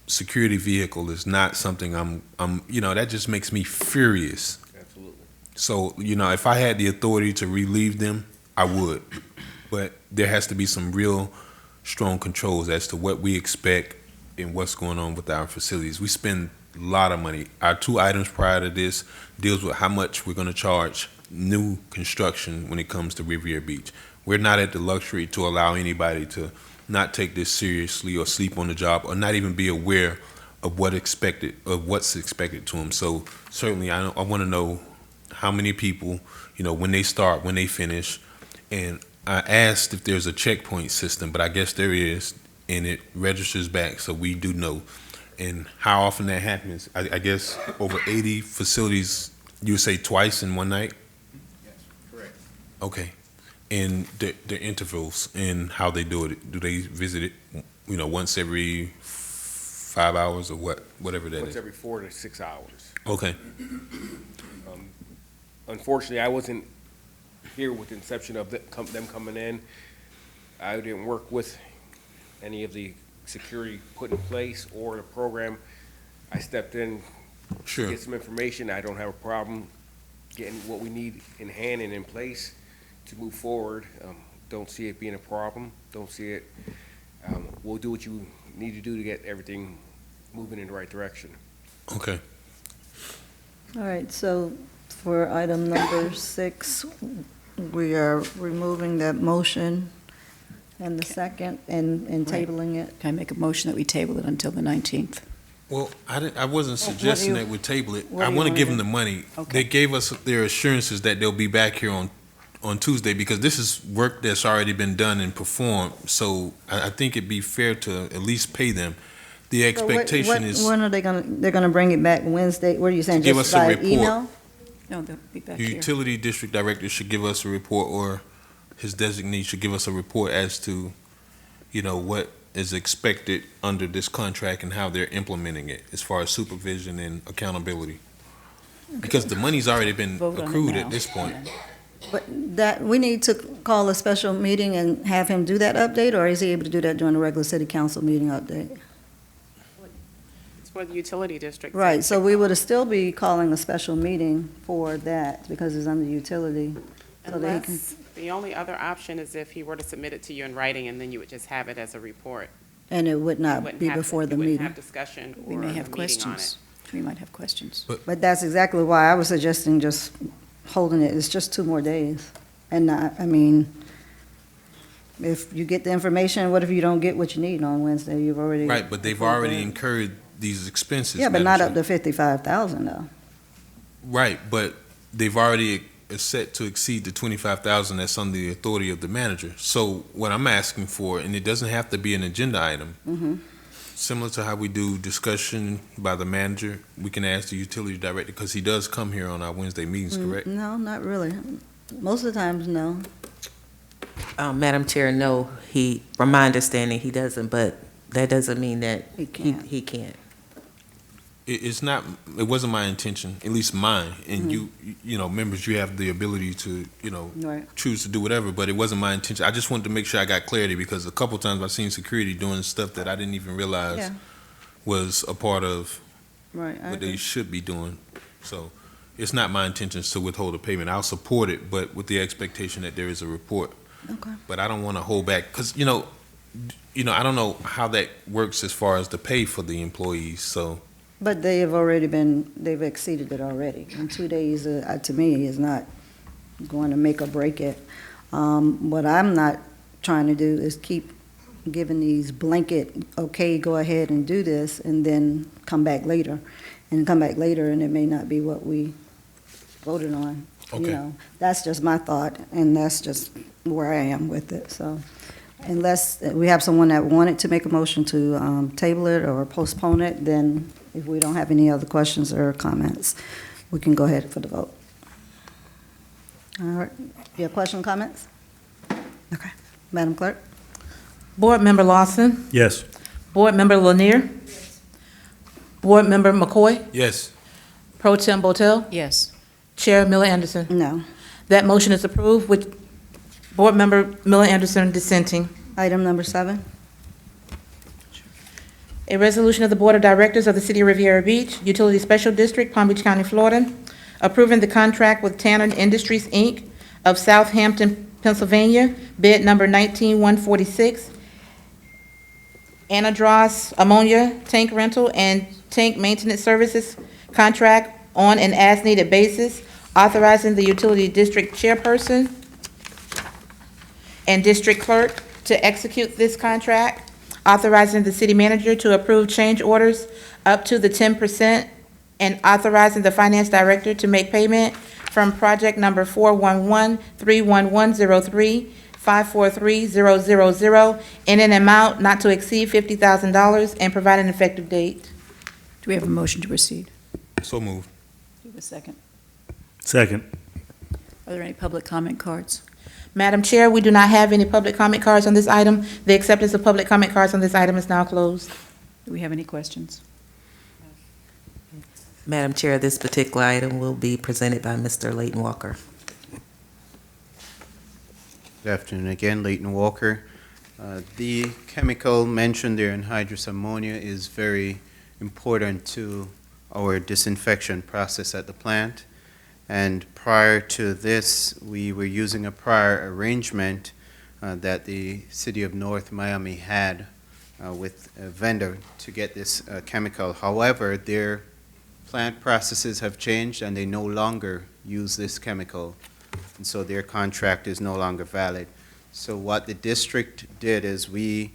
security vehicle is not something that just makes me furious. Absolutely. So, if I had the authority to relieve them, I would. But there has to be some real strong controls as to what we expect and what's going on with our facilities. We spend a lot of money. Our 2 items prior to this deals with how much we're going to charge new construction when it comes to Riviera Beach. We're not at the luxury to allow anybody to not take this seriously or sleep on the job or not even be aware of what's expected to them. So certainly I want to know how many people, when they start, when they finish. And I asked if there's a checkpoint system, but I guess there is, and it registers back, so we do know. And how often that happens, I guess over 80 facilities, you would say twice in one night? Yes, correct. Okay. And the intervals and how they do it. Do they visit it, once every 5 hours or whatever that Once is? every 4 to 6 hours. Okay. Unfortunately, I wasn't here with the inception of them coming in. I didn't work with any of the security put in place or the program. I stepped in, Sure. get some information. I don't have a problem getting what we need in hand and in place to move forward. Don't see it being a problem. Don't see it. We'll do what you need to do to get everything moving in the right direction. Okay. All right, so for item number 6, we are removing that motion and the second and Right. tabling it. Can I make a motion that we table it until the 19th? Well, I wasn't What do suggesting you- that we table it. what I do you want to wanna give do? them the money. Okay. They gave us their assurances that they'll be back here on Tuesday because this is work that's already been done and performed. So I think it'd be fair to at least pay them. The So what- expectation is When are they're gonna bring it back Wednesday? What are you saying, To give just us a by report. email? No, they'll be back the here. utility district director should give us a report, or his designee should give us a report as to, what is expected under this contract and how they're implementing it as far as supervision and accountability. Because the money's already been Vote on it accrued now. at this point. But we need to call a special meeting and have him do that update, or is he able to do that during the regular city council meeting update? It's for the utility district. Right, so we would still be calling a special meeting for that, because it's under utility. So that he can, Unless, the only other option is if he were to submit it to you in writing, and then you would just have it as a report. and it would You not wouldn't be have- before the You wouldn't meeting. have discussion We or a may meeting have on it. questions. We might have questions. But that's exactly why I was suggesting just holding it. It's just 2 more days. And if you get the information, what if you don't get what you need on Wednesday? You've already. Right, but they've already incurred these expenses. Yeah, but Madam not up Chair. to 55,000 though. Right, but they've already set to exceed the 25,000 that's under the authority of the manager. So what I'm asking for, and it doesn't have to be an agenda item, Mm-hmm. similar to how we do discussion by the manager, we can ask the utility director, because he does come here on our Wednesday meetings, correct? No, not really. Most of the times, no. Madam Chair, no, from my understanding, he doesn't, but that doesn't mean that He can't. he can't. It's not, it wasn't my intention, at least mine, and Mm-hmm. you know, members, you have the ability to, Right. choose to do whatever, but it wasn't my intention. I just wanted to make sure I got clarity, because a couple times I've seen security doing stuff that I didn't even realize Yeah, was a part of right. I what they agree. should be doing. So it's not my intentions to withhold a payment. I'll support it, but with the expectation that there is a report. Okay. But I don't want to hold back, because, I don't know how that works as far as the pay for the employees, so. But they've exceeded it already. And 2 days, to me, is not going to make or break it. What I'm not trying to do is keep giving these blanket, okay, go ahead and do this, and then come back later. And come back later, and it may not be what we voted on. Okay. That's just my thought, and that's just where I am with it, so. Unless we have someone that wanted to make a motion to table it or postpone it, then if we don't have any other questions or comments, we can go ahead for the vote. All right, you have question, comments? Okay, Madam Clerk? Board Member Lawson, Yes. Board Member Lanier, Board Member McCoy, Yes, Pro Tem Botel, Yes. Chair Miller Anderson. No. That motion is approved with Board Member Miller Anderson dissenting. Item number 7? A resolution of the Board of Directors of the City of Riviera Beach, Utility Special District, Palm Beach County, Florida, approving the contract with Tanner Industries, Inc. of Southampton, Pennsylvania, bid number 19146, Anadrós ammonia tank rental and tank maintenance services contract on an as-needed basis, authorizing the utility district chairperson and district clerk to execute this contract, authorizing the city manager to approve change orders up to the 10%, and authorizing the finance director to make payment from project number 411-31103, 543000 in an amount not to exceed $50,000 and provide an effective date. Do we have a motion to proceed? so moved. Do we have a second? Second. Are there any public comment cards? Madam Chair, we do not have any public comment cards on this item. The acceptance of public comment cards on this item is now closed. Do we have any questions? Madam Chair, this particular item will be presented by Mr. Leighton Walker. Good afternoon again, Leighton Walker. The chemical mentioned there, anhydrous ammonia, is very important to our disinfection process at the plant. And prior to this, we were using a prior arrangement that the city of North Miami had with a vendor to get this chemical. However, their plant processes have changed and they no longer use this chemical. And so their contract is no longer valid. So what the district did is we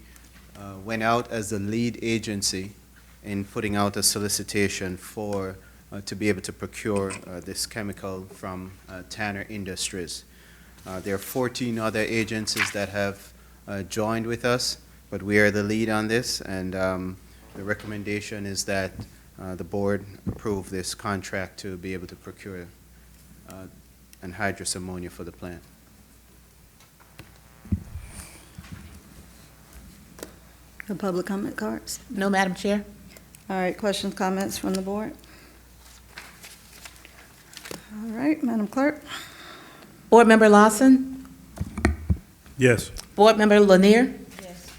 went out as the lead agency in putting out a solicitation for to be able to procure this chemical from Tanner Industries. There are 14 other agencies that have joined with us, but we are the lead on this, and the recommendation is that the board approve this contract to be able to procure anhydrous ammonia for the plant. The public comment cards? No, Madam Chair. All right, questions, comments from the board? All right, Madam Clerk? Board Member Lawson, Yes. Board Member Lanier.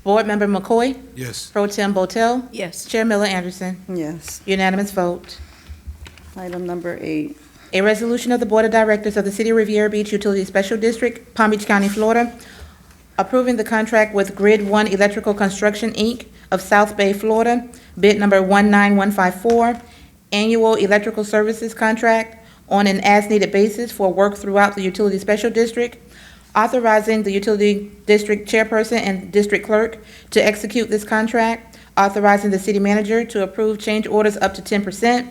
Board Member McCoy, Yes, Pro Tem Botel, Yes. Chair Miller Anderson. Yes. Unanimous vote. Item number 8. A resolution of the Board of Directors of the City of Riviera Beach Utility Special District, Palm Beach County, Florida, approving the contract with Grid One Electrical Construction, Inc. of South Bay, Florida, bid number 19154, annual electrical services contract on an as-needed basis for work throughout the Utility Special District, authorizing the Utility District Chairperson and District Clerk to execute this contract, authorizing the city manager to approve change orders up to 10%,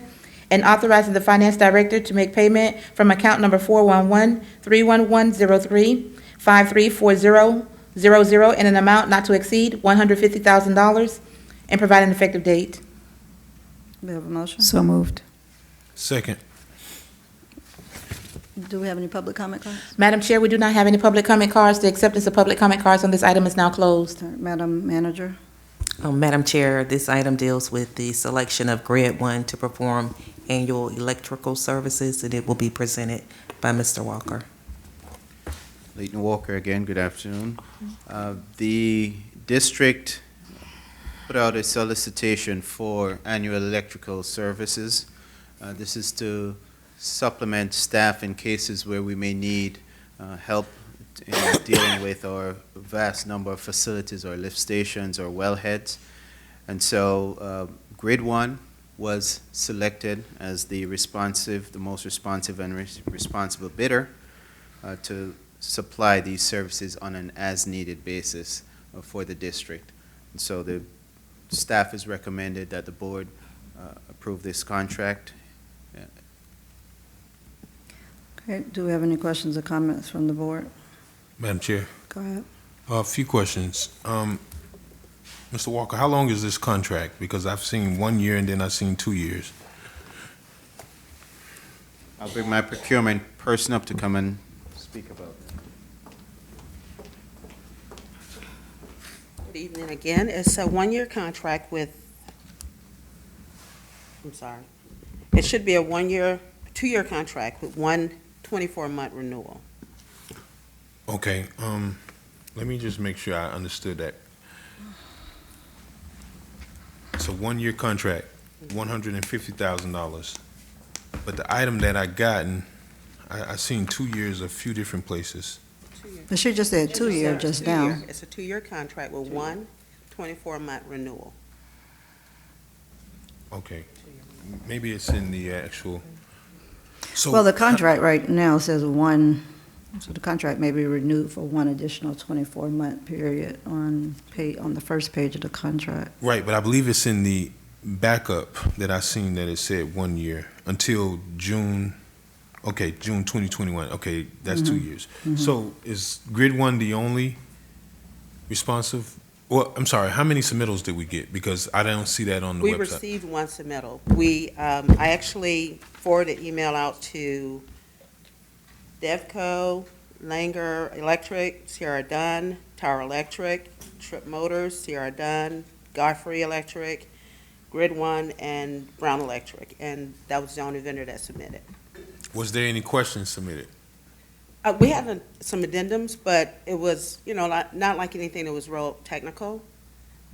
and authorizing the finance director to make payment from account number 411-31103-534000 in an amount not to exceed $150,000, and provide an effective date. We have a motion? So moved. Second. Do we have any public comment cards? Madam Chair, we do not have any public comment cards. The acceptance of public comment cards on this item is now closed. All right, Madam Manager? Madam Chair, this item deals with the selection of Grade 1 to perform annual electrical services, and it will be presented by Mr. Walker. Leighton Walker again, good afternoon. The district put out a solicitation for annual electrical services. This is to supplement staff in cases where we may need help in dealing with our vast number of facilities or lift stations or wellheads. And so Grade 1 was selected as the most responsive and responsible bidder to supply these services on an as-needed basis for the district. And so the staff has recommended that the board approve this contract. Okay, do we have any questions or comments from the board? Madam Chair, Go ahead. a few questions. Mr. Walker, how long is this contract? Because I've seen 1 year and then I've seen 2 years. I'll bring my procurement person up to come and speak about it. Good evening again. It's a one-year contract with, it should be a two-year contract with one 24-month renewal. Okay, let me just make sure I understood that. It's a 1 year contract, $150,000. But the item that I gotten, I seen 2 years a few different places. But she just said 2 year just now. It's a two-year contract with one 24-month renewal. Okay, maybe it's in the actual. So Well, the contract right now says one, so the contract may be renewed for one additional 24-month period on the first page of the contract. Right, but I believe it's in the backup that I seen that it said 1 year until June. Okay, June 2021. Okay, that's 2 years. So is Grid 1 the only responsive? Well, I'm sorry, how many submittals did we get? Because I don't see that on the We website. received one submittal. I actually forwarded email out to Devco, Langer Electric, Sierra Dunn, Tower Electric, Trip Motors, Sierra Dunn, Godfrey Electric, Grid 1, and Brown Electric, and that was the only vendor that submitted. Was there any questions submitted? We had some addendums, but it was, not like anything that was real technical.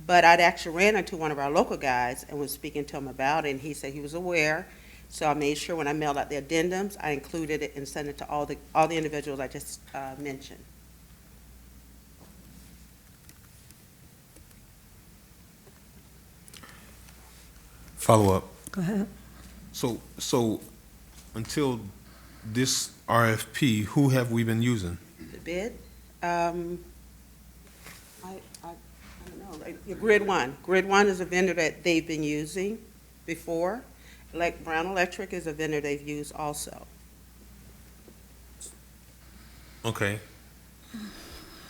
But I'd actually ran into one of our local guys and was speaking to him about it, and he said he was aware. So I made sure when I mailed out the addendums, I included it and sent it to all the individuals I just mentioned. Follow up. Go ahead. So until this RFP, who have we been using? The bid, I don't know, Grid 1. Grid 1 is a vendor that they've been using before. Like Brown Electric is a vendor they've used also. Okay.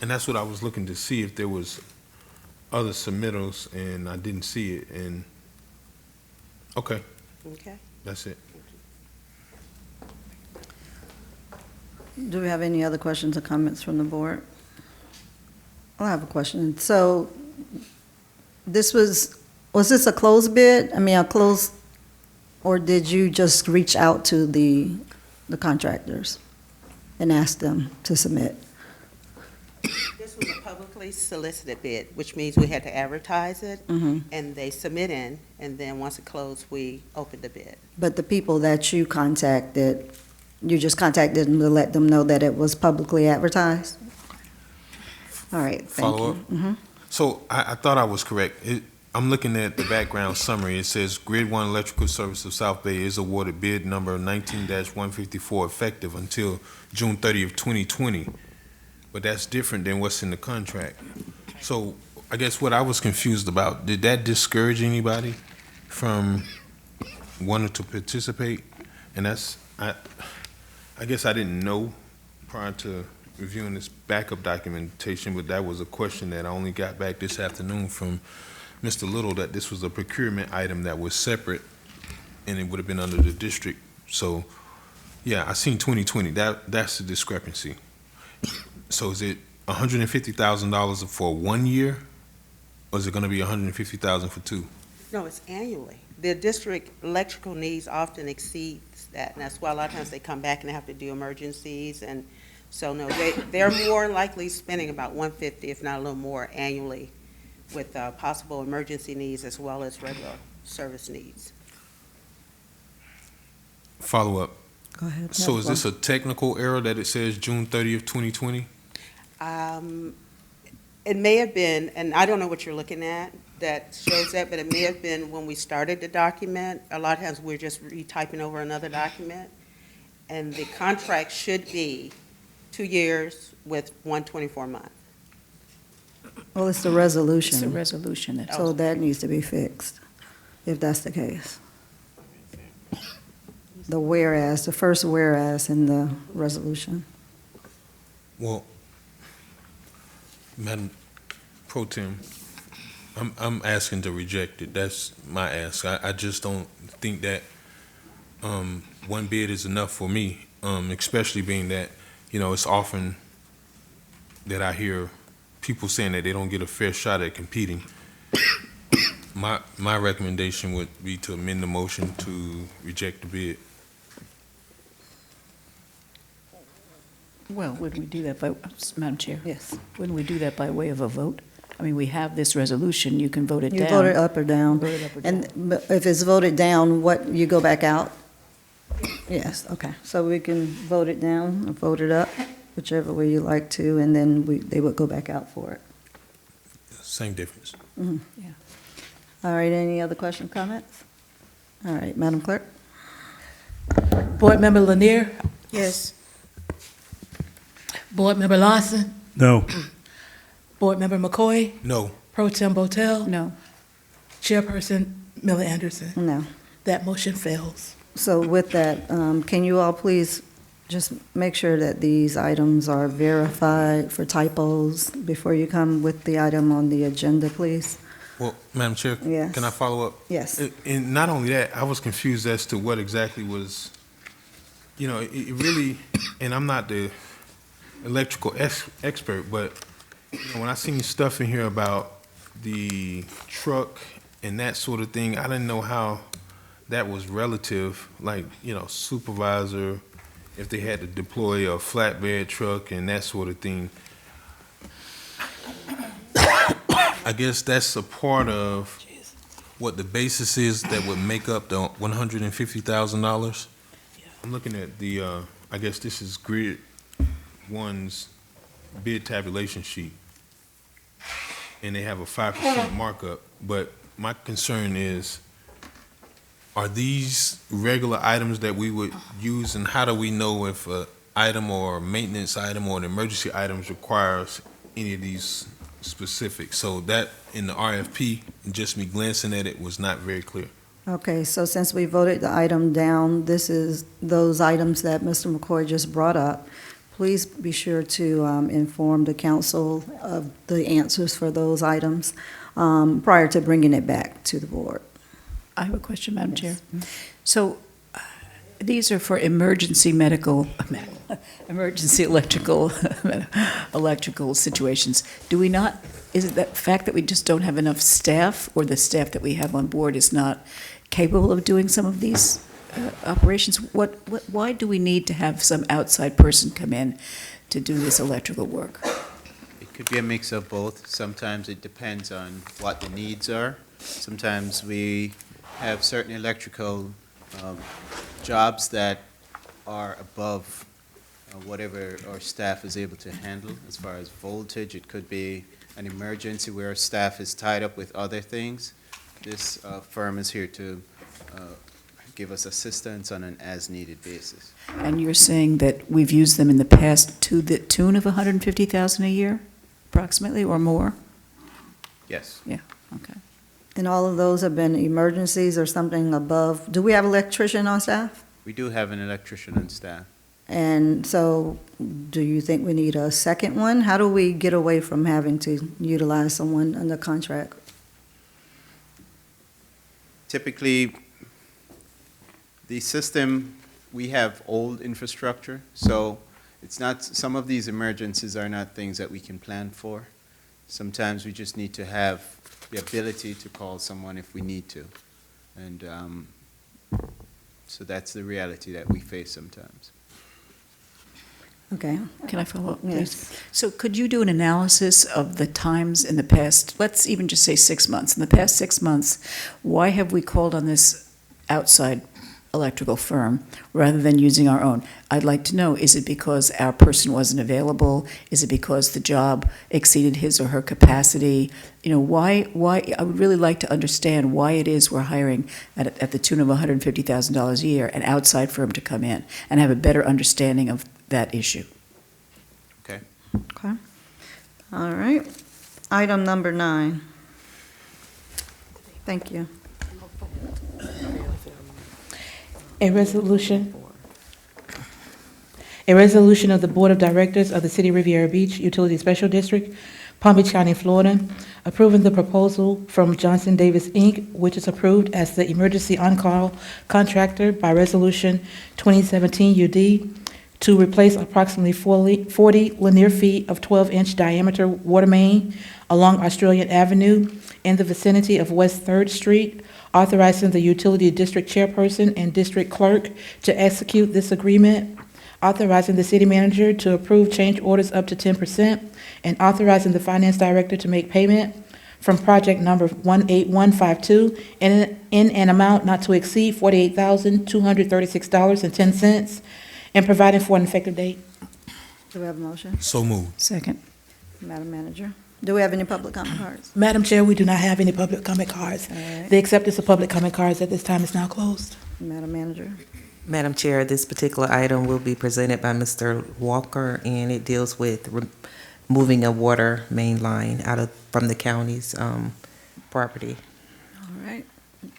And that's what I was looking to see, if there was other submittals, and I didn't see it, and, okay, Okay. that's it. Do we have any other questions or comments from the board? I have a question. So was this a closed bid? I mean, or did you just reach out to the contractors and ask them to submit? This was a publicly solicited bid, which means we had to advertise it, and they submit in, and then once it closed, we opened the bid. But the people that you contacted, you just contacted them to let them know that it was publicly advertised? All right, thank Follow you. up? So I thought I was correct. I'm looking at the background summary. It says Grid 1 Electrical Service of South Bay is awarded bid number 19-154 effective until June 30th, 2020. But that's different than what's in the contract. So I guess what I was confused about, did that discourage anybody from wanting to participate? And that's, I guess I didn't know prior to reviewing this backup documentation, but that was a question that I only got back this afternoon from Mr. Little, that this was a procurement item that was separate and it would have been under the district. So, yeah, I seen 2020, that's the discrepancy. So is it $150,000 for 1 year? Or is it gonna be $150,000 for 2? No, it's annually. The district electrical needs often exceeds that, and that's why a lot of times they come back and they have to do emergencies, and so, no, they're more likely spending about $150,000, if not a little more, annually with possible emergency needs as well as regular service needs. Follow up. Go ahead. So is this a technical error that it says June 30th, 2020? It may have been, and I don't know what you're looking at that shows that, but it may have been when we started the document. A lot of times we're just retyping over another document, and the contract should be 2 years with 124 month. Well, it's the resolution. It's a resolution that's. So that needs to be fixed, if that's the case. The whereas, the first whereas in the resolution. Well, Madam Pro Tem, I'm asking to reject it. That's my ask. I just don't think that one bid is enough for me, especially being that, you know, it's often that I hear people saying that they don't get a fair shot at competing. My recommendation would be to amend the motion to reject the bid. Well, wouldn't we do that by, Madam Chair? Yes. Wouldn't we do that by way of a vote? I mean, we have this resolution, you can vote it down. You vote it up or down. Vote it up or down. And but if it's voted down, what, you go back out? Yes, okay. So we can vote it down or vote it up, whichever way you like to, and then they would go back out for it. Same difference. Mhm. Yeah. All right, any other questions, comments? All right, Madam Clerk? Board Member Lanier? Yes. Board Member Lawson? No. Board Member McCoy? No. Pro Tem Botel? No. Chairperson Miller Anderson? No. That motion fails. So with that, can you all please just make sure that these items are verified for typos before you come with the item on the agenda, please? Well, Madam Chair, Yes. can I follow up? Yes. And not only that, I was confused as to what exactly was, you know, it really, and I'm not the electrical expert, but you know, when I seen stuff in here about the truck and that sort of thing, I didn't know how that was relative, like, you know, supervisor, if they had to deploy a flatbed truck and that sort of thing. I guess that's a part of what the basis is that would make up the $150,000. I'm looking at the, I guess this is Grid One's bid tabulation sheet, and they have a 5% markup. But my concern is, are these regular items that we would use, and how do we know if an item or a maintenance item or an emergency item requires any of these specifics? So that in the RFP, and just me glancing at it, was not very clear. Okay, so since we voted the item down, this is those items that Mr. McCoy just brought up. Please be sure to inform the council of the answers for those items prior to bringing it back to the board. I have a question, Madam Yes. Chair. So these are for emergency medical, emergency electrical situations. Do we not, is it that fact that we just don't have enough staff, or the staff that we have on board is not capable of doing some of these operations? Why do we need to have some outside person come in to do this electrical work? It could be a mix of both. Sometimes it depends on what the needs are. Sometimes we have certain electrical jobs that are above whatever our staff is able to handle. As far as voltage, it could be an emergency where staff is tied up with other things. This firm is here to give us assistance on an as-needed basis. And you're saying that we've used them in the past to the tune of $150,000 a year, approximately, or more? Yes. Yeah, okay. And all of those have been emergencies or something above? Do we have electrician on staff? We do have an electrician on staff. And so, do you think we need a second one? How do we get away from having to utilize someone under contract? Typically, the system, we have old infrastructure, so it's not, some of these emergencies are not things that we can plan for. Sometimes we just need to have the ability to call someone if we need to. And so that's the reality that we face sometimes. Okay. Can I follow up, please? Yes. So could you do an analysis of the times in the past, let's even just say 6 months, in the past 6 months, why have we called on this outside electrical firm rather than using our own? I'd like to know, is it because our person wasn't available? Is it because the job exceeded his or her capacity? You know, why, I would really like to understand why it is we're hiring at the tune of $150,000 a year, an outside firm to come in and have a better understanding of that issue. Okay. Okay. All right. Item number 9. Thank you. A resolution of the Board of Directors of the City of Riviera Beach Utility Special District, Palm Beach County, Florida, approving the proposal from Johnson Davis, Inc., which is approved as the emergency on-call contractor by Resolution 2017 UD to replace approximately 40 linear feet of 12-inch diameter water main along Australian Avenue in the vicinity of West 3rd Street, authorizing the utility district chairperson and district clerk to execute this agreement, authorizing the city manager to approve change orders up to 10%, and authorizing the finance director to make payment from project number 18152 in an amount not to exceed $48,236.10, and providing for an effective date. Do we have a motion? So moved. Second. Madam Manager? Do we have any public comment cards? Madam Chair, we do not have any public comment cards. All right. The acceptance of public comment cards at this time is now closed. Madam Manager? Madam Chair, this particular item will be presented by Mr. Walker, and it deals with moving a water main line from the county's property. All right.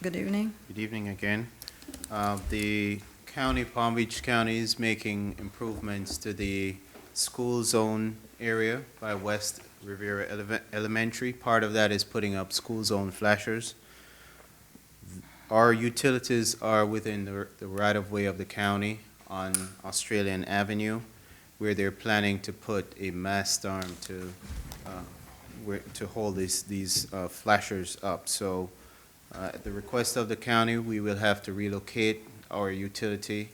Good evening. Good evening again. The county, Palm Beach County, is making improvements to the school zone area by West Riviera Elementary. Part of that is putting up school zone flashers. Our utilities are within the right-of-way of the county on Australian Avenue, where they're planning to put a mast arm to hold these flashers up. So at the request of the county, we will have to relocate our utility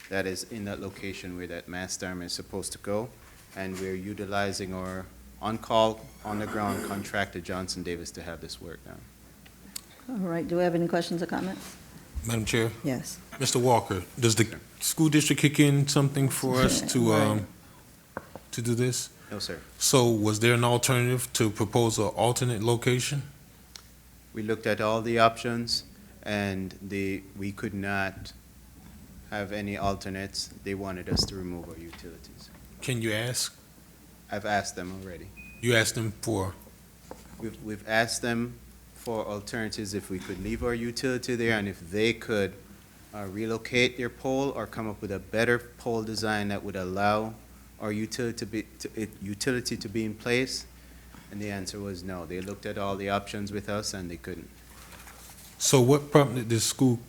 that is in that location where that mast arm is supposed to go, and we're utilizing our on-call, on-the-ground contractor, Johnson Davis, to have this work done. All right. Do we have any questions or comments? Madam Chair, Yes. Mr. Walker, does the school district kick in something for us to do this? No, sir. So was there an alternative to propose an alternate location? We looked at all the options, and we could not have any alternates. They wanted us to remove our utilities. Can you ask? I've asked them already. You asked them for, We've asked them for alternatives, if we could leave our utility there, and if they could relocate their pole or come up with a better pole design that would allow our utility to be in place. And the answer was no. They looked at all the options with us, and they couldn't. so what prompted this school,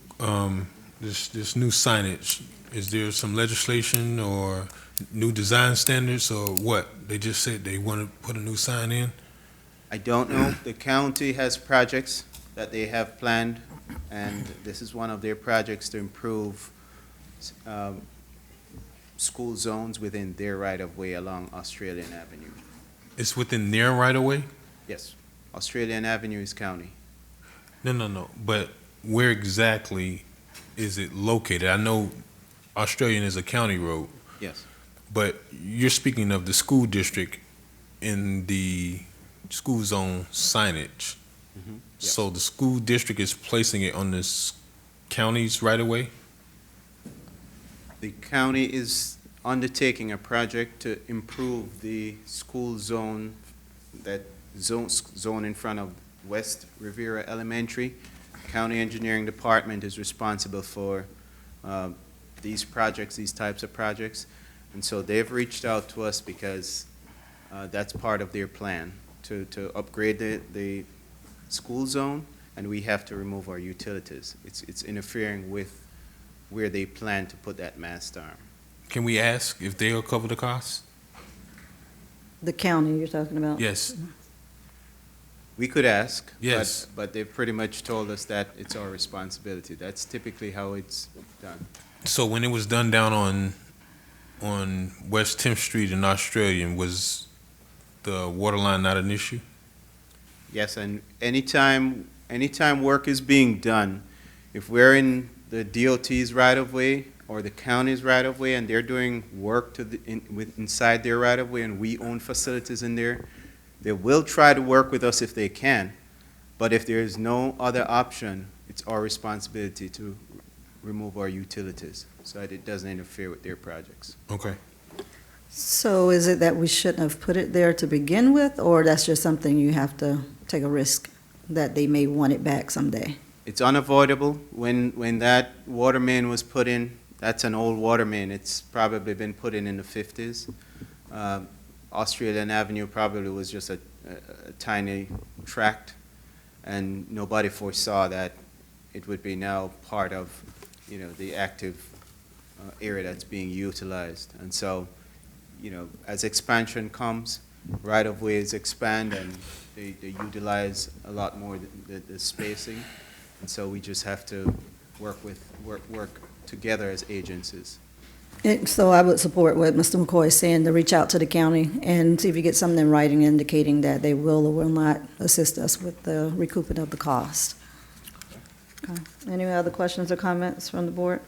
this new signage? Is there some legislation or new design standards, or what? They just said they want to put a new sign in? I don't know. The county has projects that they have planned, and this is one of their projects to improve school zones within their right-of-way along Australian Avenue. It's within their right-of-way? Yes, Australian Avenue is county. No. But where exactly is it located? I know Australian is a county road, Yes, but you're speaking of the school district in the school zone signage. Yep. So the school district is placing it on this county's right-of-way? The county is undertaking a project to improve the school zone that zone in front of West Riviera Elementary. County Engineering Department is responsible for these projects, these types of projects. And so they've reached out to us because that's part of their plan, to upgrade the school zone, and we have to remove our utilities. It's interfering with where they plan to put that mast arm. Can we ask if they'll cover the costs? The county you're talking about? Yes. We could ask. Yes. But they've pretty much told us that it's our responsibility. That's typically how it's done. So when it was done down on West 10th Street in Australian, was the water line not an issue? Yes, and anytime work is being done, if we're in the DOT's right-of-way or the county's right-of-way and they're doing work inside their right-of-way and we own facilities in there, they will try to work with us if they can. But if there is no other option, it's our responsibility to remove our utilities so that it doesn't interfere with their projects. Okay. So is it that we shouldn't have put it there to begin with, or that's just something you have to take a risk that they may want it back someday? It's unavoidable. When that water main was put in, that's an old water main. It's probably been put in the 50s. Australian Avenue probably was just a tiny tract, and nobody foresaw that it would be now part of, the active area that's being utilized. And so, as expansion comes, right-of-ways expand and they utilize a lot more the spacing. And so we just have to work together as agencies. So I would support what Mr. McCoy is saying, to reach out to the county and see if you get something in writing indicating that they will or will not assist us with the recouping of the cost. Okay. Any other questions or comments from the board?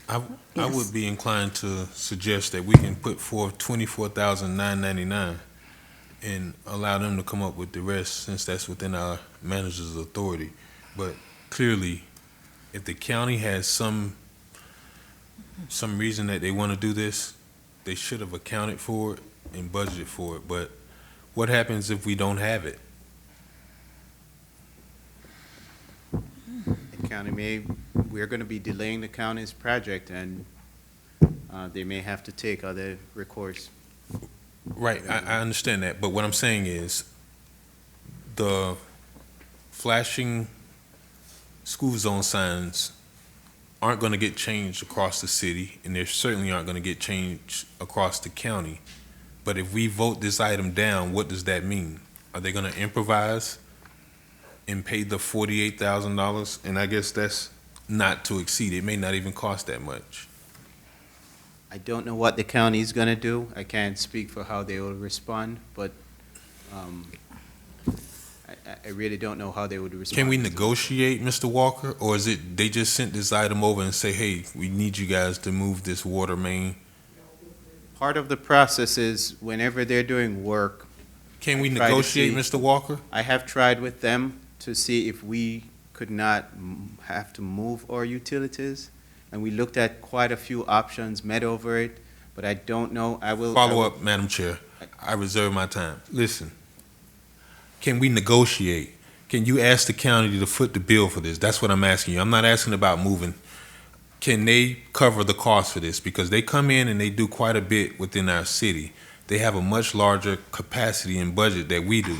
I Yes. would be inclined to suggest that we can put forth $24,999 and allow them to come up with the rest, since that's within our manager's authority. But clearly, if the county has some reason that they want to do this, they should have accounted for it and budgeted for it. But what happens if we don't have it? The county we're going to be delaying the county's project, and they may have to take other recourse. Right, I understand that, but what I'm saying is, the flashing school zone signs aren't going to get changed across the city, and they certainly aren't going to get changed across the county. But if we vote this item down, what does that mean? Are they going to improvise and pay the $48,000? And I guess that's not to exceed. It may not even cost that much. I don't know what the county is going to do. I can't speak for how they will respond, but I really don't know how they would respond. Can we negotiate, Mr. Walker, or is it they just sent this item over and say, hey, we need you guys to move this water main? Part of the process is whenever they're doing work. Can we try to negotiate, see- Mr. Walker? I have tried with them to see if we could not have to move our utilities, and we looked at quite a few options, met over it, but I don't know. Follow up, Madam Chair. I reserve my time. Listen, can we negotiate? Can you ask the county to foot the bill for this? That's what I'm asking you. I'm not asking about moving. Can they cover the cost for this? Because they come in and they do quite a bit within our city. They have a much larger capacity and budget that we do.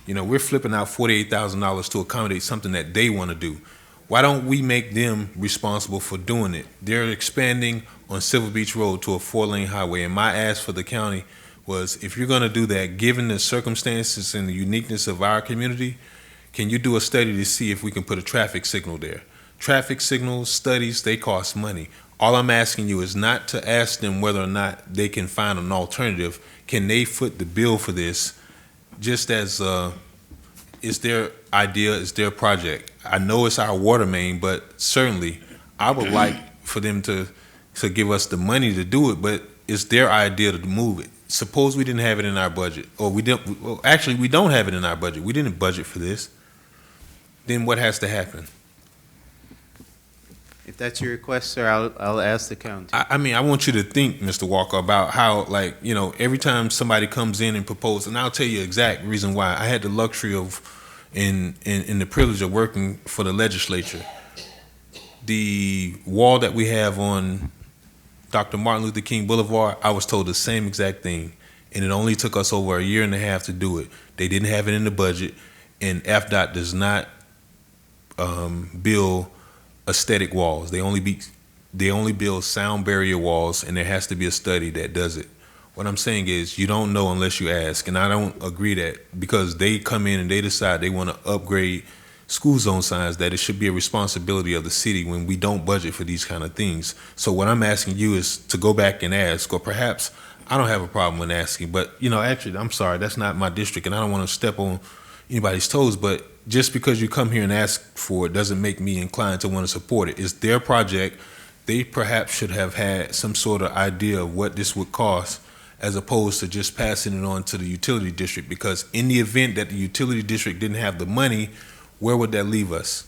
We're flipping out $48,000 to accommodate something that they want to do. Why don't we make them responsible for doing it? They're expanding on Silver Beach Road to a 4-lane highway, and my ask for the county was, if you're going to do that, given the circumstances and the uniqueness of our community, can you do a study to see if we can put a traffic signal there? Traffic signals, studies, they cost money. All I'm asking you is not to ask them whether or not they can find an alternative. Can they foot the bill for this, just as it's their idea, it's their project? I know it's our water main, but certainly I would like for them to give us the money to do it, but it's their idea to move it. Suppose we didn't have it in our budget, or we don't have it in our budget. We didn't budget for this. Then what has to happen? If that's your request, sir, I'll ask the county. I mean, I want you to think, Mr. Walker, about how, like, you know, every time somebody comes in and proposes, and I'll tell you exact reason why. I had the luxury of, in the privilege of working for the legislature. The wall that we have on Dr. Martin Luther King Boulevard, I was told the same exact thing, and it only took us over a year and a half to do it. They didn't have it in the budget, and FDOT does not build aesthetic walls. They only build sound barrier walls, and there has to be a study that does it. What I'm saying is you don't know unless you ask, and I don't agree that because they come in and they decide they want to upgrade school zone signs, that it should be a responsibility of the city when we don't budget for these kind of things. So what I'm asking you is to go back and ask, or perhaps I don't have a problem with asking, but, you know, actually, I'm sorry, that's not my district, and I don't want to step on anybody's toes, but just because you come here and ask for it doesn't make me inclined to want to support it. It's their project. They perhaps should have had some sort of idea of what this would cost as opposed to just passing it on to the utility district, because in the event that the utility district didn't have the money, where would that leave us?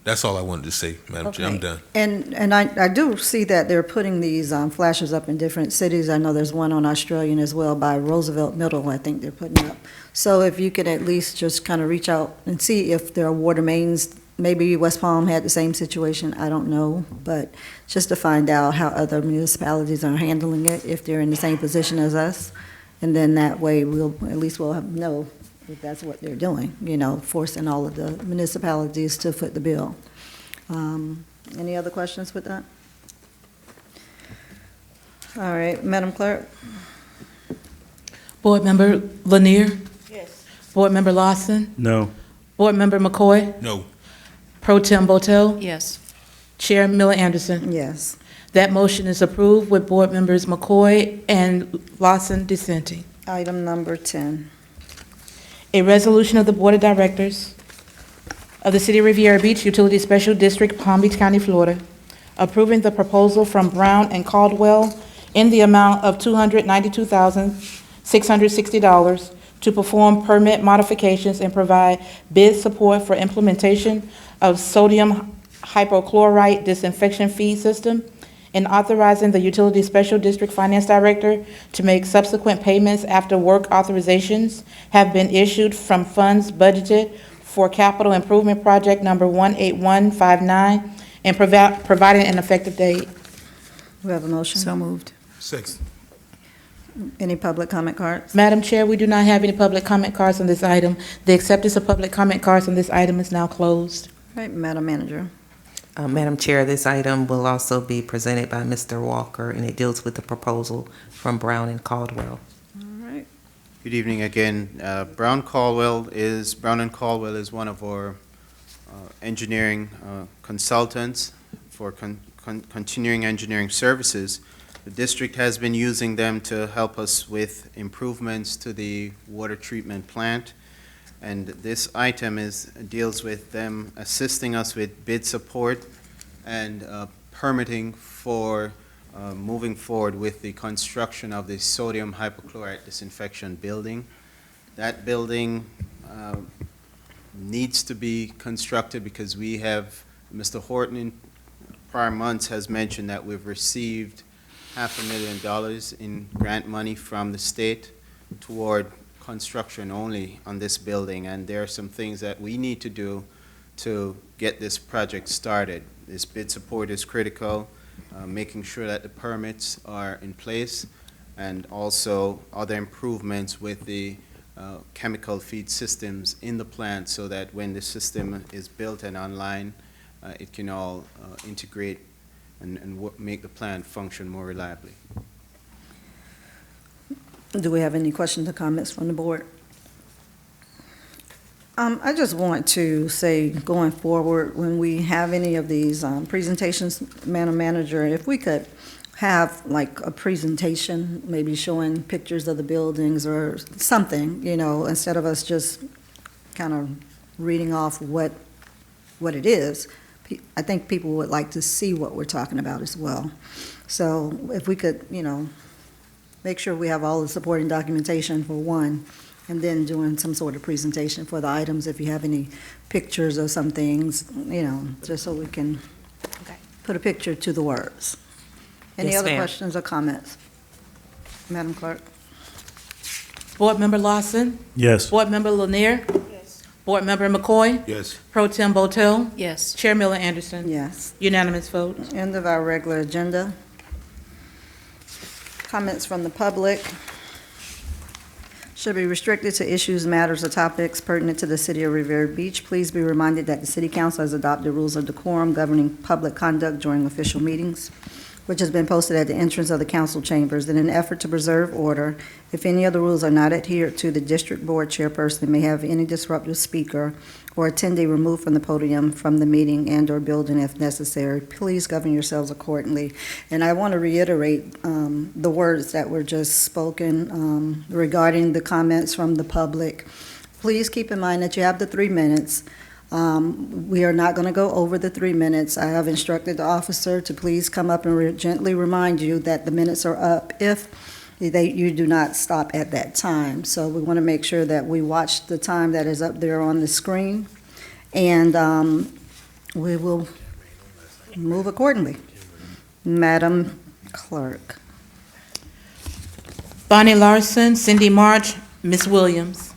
That's all I wanted to say, Madam Chair. I'm done. And I do see that they're putting these flashes up in different cities. I know there's one on Australian as well by Roosevelt Middle, I think they're putting up. So if you could at least just kind of reach out and see if there are water mains, maybe West Palm had the same situation, I don't know, but just to find out how other municipalities are handling it, if they're in the same position as us. And then that way we'll know if that's what they're doing, you know, forcing all of the municipalities to foot the bill. Any other questions with that? All right, Madam Clerk? Board Member Lanier? Yes. Board Member Lawson? No. Board Member McCoy? No. Pro Tem Botel? Yes. Chair Miller Anderson? Yes. That motion is approved with Board Members McCoy and Lawson dissenting. Item number 10. A resolution of the Board of Directors of the City of Riviera Beach Utility Special District, Palm Beach County, Florida, approving the proposal from Brown and Caldwell in the amount of $292,660 to perform permit modifications and provide bid support for implementation of sodium hypochlorite disinfection feed system, and authorizing the Utility Special District Finance Director to make subsequent payments after work authorizations have been issued from funds budgeted for capital improvement project number 18159 and providing an effective date. We have a motion? So moved. Second. Any public comment cards? Madam Chair, we do not have any public comment cards on this item. The acceptance of public comment cards on this item is now closed. All right, Madam Manager. Madam Chair, this item will also be presented by Mr. Walker, and it deals with the proposal from Brown and Caldwell. All right. Good evening again. Brown and Caldwell is one of our engineering consultants for continuing engineering services. The district has been using them to help us with improvements to the water treatment plant. And this item deals with them assisting us with bid support and permitting for moving forward with the construction of the sodium hypochlorite disinfection building. That building needs to be constructed because we have, Mr. Horton in prior months has mentioned that we've received $500,000 in grant money from the state toward construction only on this building, and there are some things that we need to do to get this project started. This bid support is critical, making sure that the permits are in place, and also other improvements with the chemical feed systems in the plant so that when the system is built and online, it can all integrate and make the plant function more reliably. Do we have any questions or comments from the board? I just want to say, going forward, when we have any of these presentations, Madam Manager, if we could have like a presentation, maybe showing pictures of the buildings or something, you know, instead of us just kind of reading off what it is. I think people would like to see what we're talking about as well. So if we could, you know, make sure we have all the supporting documentation for one, and then doing some sort of presentation for the items, if you have any pictures of some things, just so we can Okay. put a picture to the words. Any Yes, other ma'am. questions or comments? Madam Clerk? Board Member Lawson? Yes. Board Member Lanier? Yes. Board Member McCoy? Yes. Pro Tem Botel? Yes. Chair Miller Anderson? Yes. Unanimous vote. End of our regular agenda. Comments from the public should be restricted to issues, matters, or topics pertinent to the city of Riviera Beach. Please be reminded that the city council has adopted rules of decorum governing public conduct during official meetings, which has been posted at the entrance of the council chambers. In an effort to preserve order, if any of the rules are not adhered to, the district board chairperson may have any disruptive speaker or attendee removed from the podium, from the meeting, and/or building if necessary. Please govern yourselves accordingly. And I want to reiterate the words that were just spoken regarding the comments from the public. Please keep in mind that you have the 3 minutes. We are not going to go over the 3 minutes. I have instructed the officer to please come up and gently remind you that the minutes are up if you do not stop at that time. So we want to make sure that we watch the time that is up there on the screen, and we will move accordingly. Madam Clerk. Bonnie Larson, Cindy March, Ms. Williams.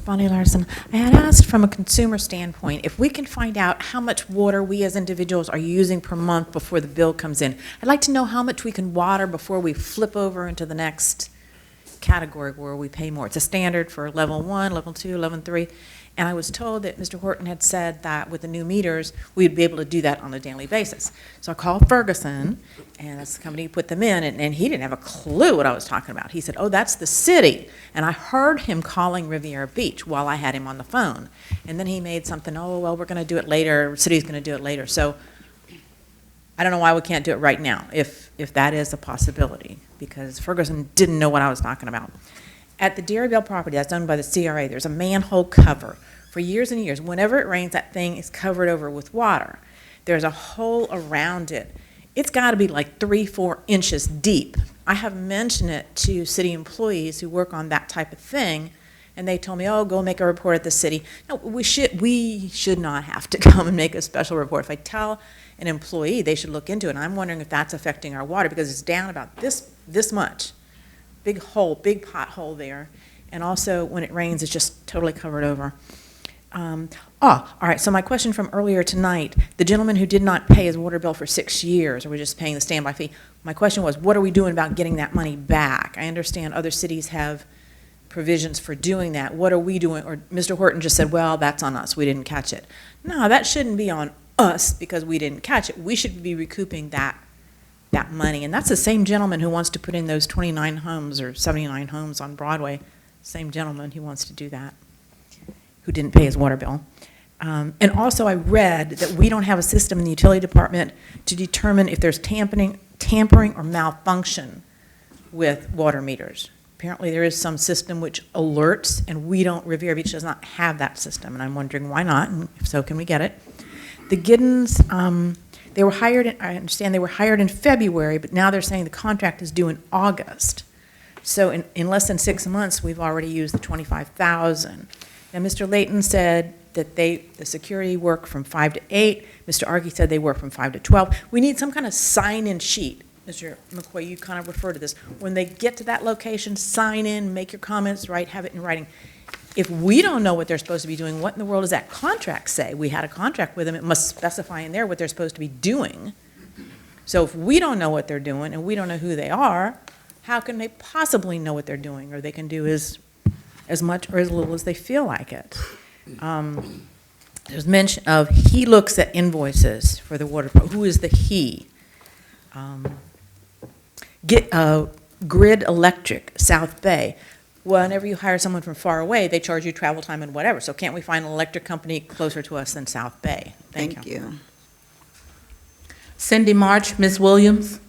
Bonnie Larson, I had asked from a consumer standpoint, if we can find out how much water we as individuals are using per month before the bill comes in. I'd like to know how much we can water before we flip over into the next category where we pay more. It's a standard for level 1, level 2, level 3. And I was told that Mr. Horton had said that with the new meters, we'd be able to do that on a daily basis. So I called Ferguson, and that's the company who put them in, and he didn't have a clue what I was talking about. He said, oh, that's the city. And I heard him calling Riviera Beach while I had him on the phone. And then he made something, oh, well, we're going to do it later, the city's going to do it later. So I don't know why we can't do it right now, if that is a possibility, because Ferguson didn't know what I was talking about. At the Dairy Bell property that's owned by the CRA, there's a manhole cover. For years and years, whenever it rains, that thing is covered over with water. There's a hole around it. It's got to be like 3-4 inches deep. I have mentioned it to city employees who work on that type of thing, and they told me, oh, go make a report at the city. No, we should not have to come and make a special report. If I tell an employee, they should look into it. And I'm wondering if that's affecting our water, because it's down about this much. Big hole, big pothole there. And also, when it rains, it's just totally covered over. All right, so my question from earlier tonight, the gentleman who did not pay his water bill for 6 years, or was just paying the standby fee, my question was, what are we doing about getting that money back? I understand other cities have provisions for doing that. What are we doing? Or Mr. Horton just said, well, that's on us, we didn't catch it. No, that shouldn't be on us because we didn't catch it. We should be recouping that money. And that's the same gentleman who wants to put in those 29 homes or 79 homes on Broadway, same gentleman who wants to do that, who didn't pay his water bill. And also I read that we don't have a system in the utility department to determine if there's tampering or malfunction with water meters. Apparently there is some system which alerts, and Riviera Beach does not have that system, and I'm wondering why not, and if so, can we get it? The Giddens, they were hired, I understand they were hired in February, but now they're saying the contract is due in August. So in less than 6 months, we've already used the $25,000. Now, Mr. Layton said that the security work from 5 to 8. Mr. Argy said they work from 5 to 12. We need some kind of sign-in sheet. Mr. McCoy, you kind of referred to this. When they get to that location, sign in, make your comments, have it in writing. If we don't know what they're supposed to be doing, what in the world does that contract say? We had a contract with them. It must specify in there what they're supposed to be doing. So if we don't know what they're doing and we don't know who they are, how can they possibly know what they're doing? Or they can do as much or as little as they feel like it. There's mention of he looks at invoices for the water. Who is the he? Grid Electric, South Bay. Whenever you hire someone from far away, they charge you travel time and whatever. So can't we find an electric company closer to us than South Bay? Thank you. Cindy March, Ms. Williams.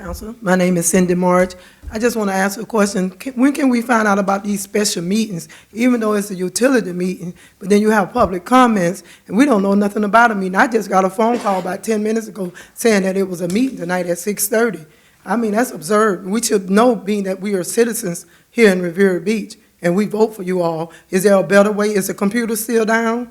Council. My name is Cindy March. I just want to ask a question. When can we find out about these special meetings, even though it's a utility meeting, but then you have public comments, and we don't know nothing about a meeting? I just got a phone call about 10 minutes ago saying that it was a meeting tonight at 6:30. I mean, that's absurd. We should know, being that we are citizens here in Riviera Beach, and we vote for you all. Is there a better way? Is the computer still down?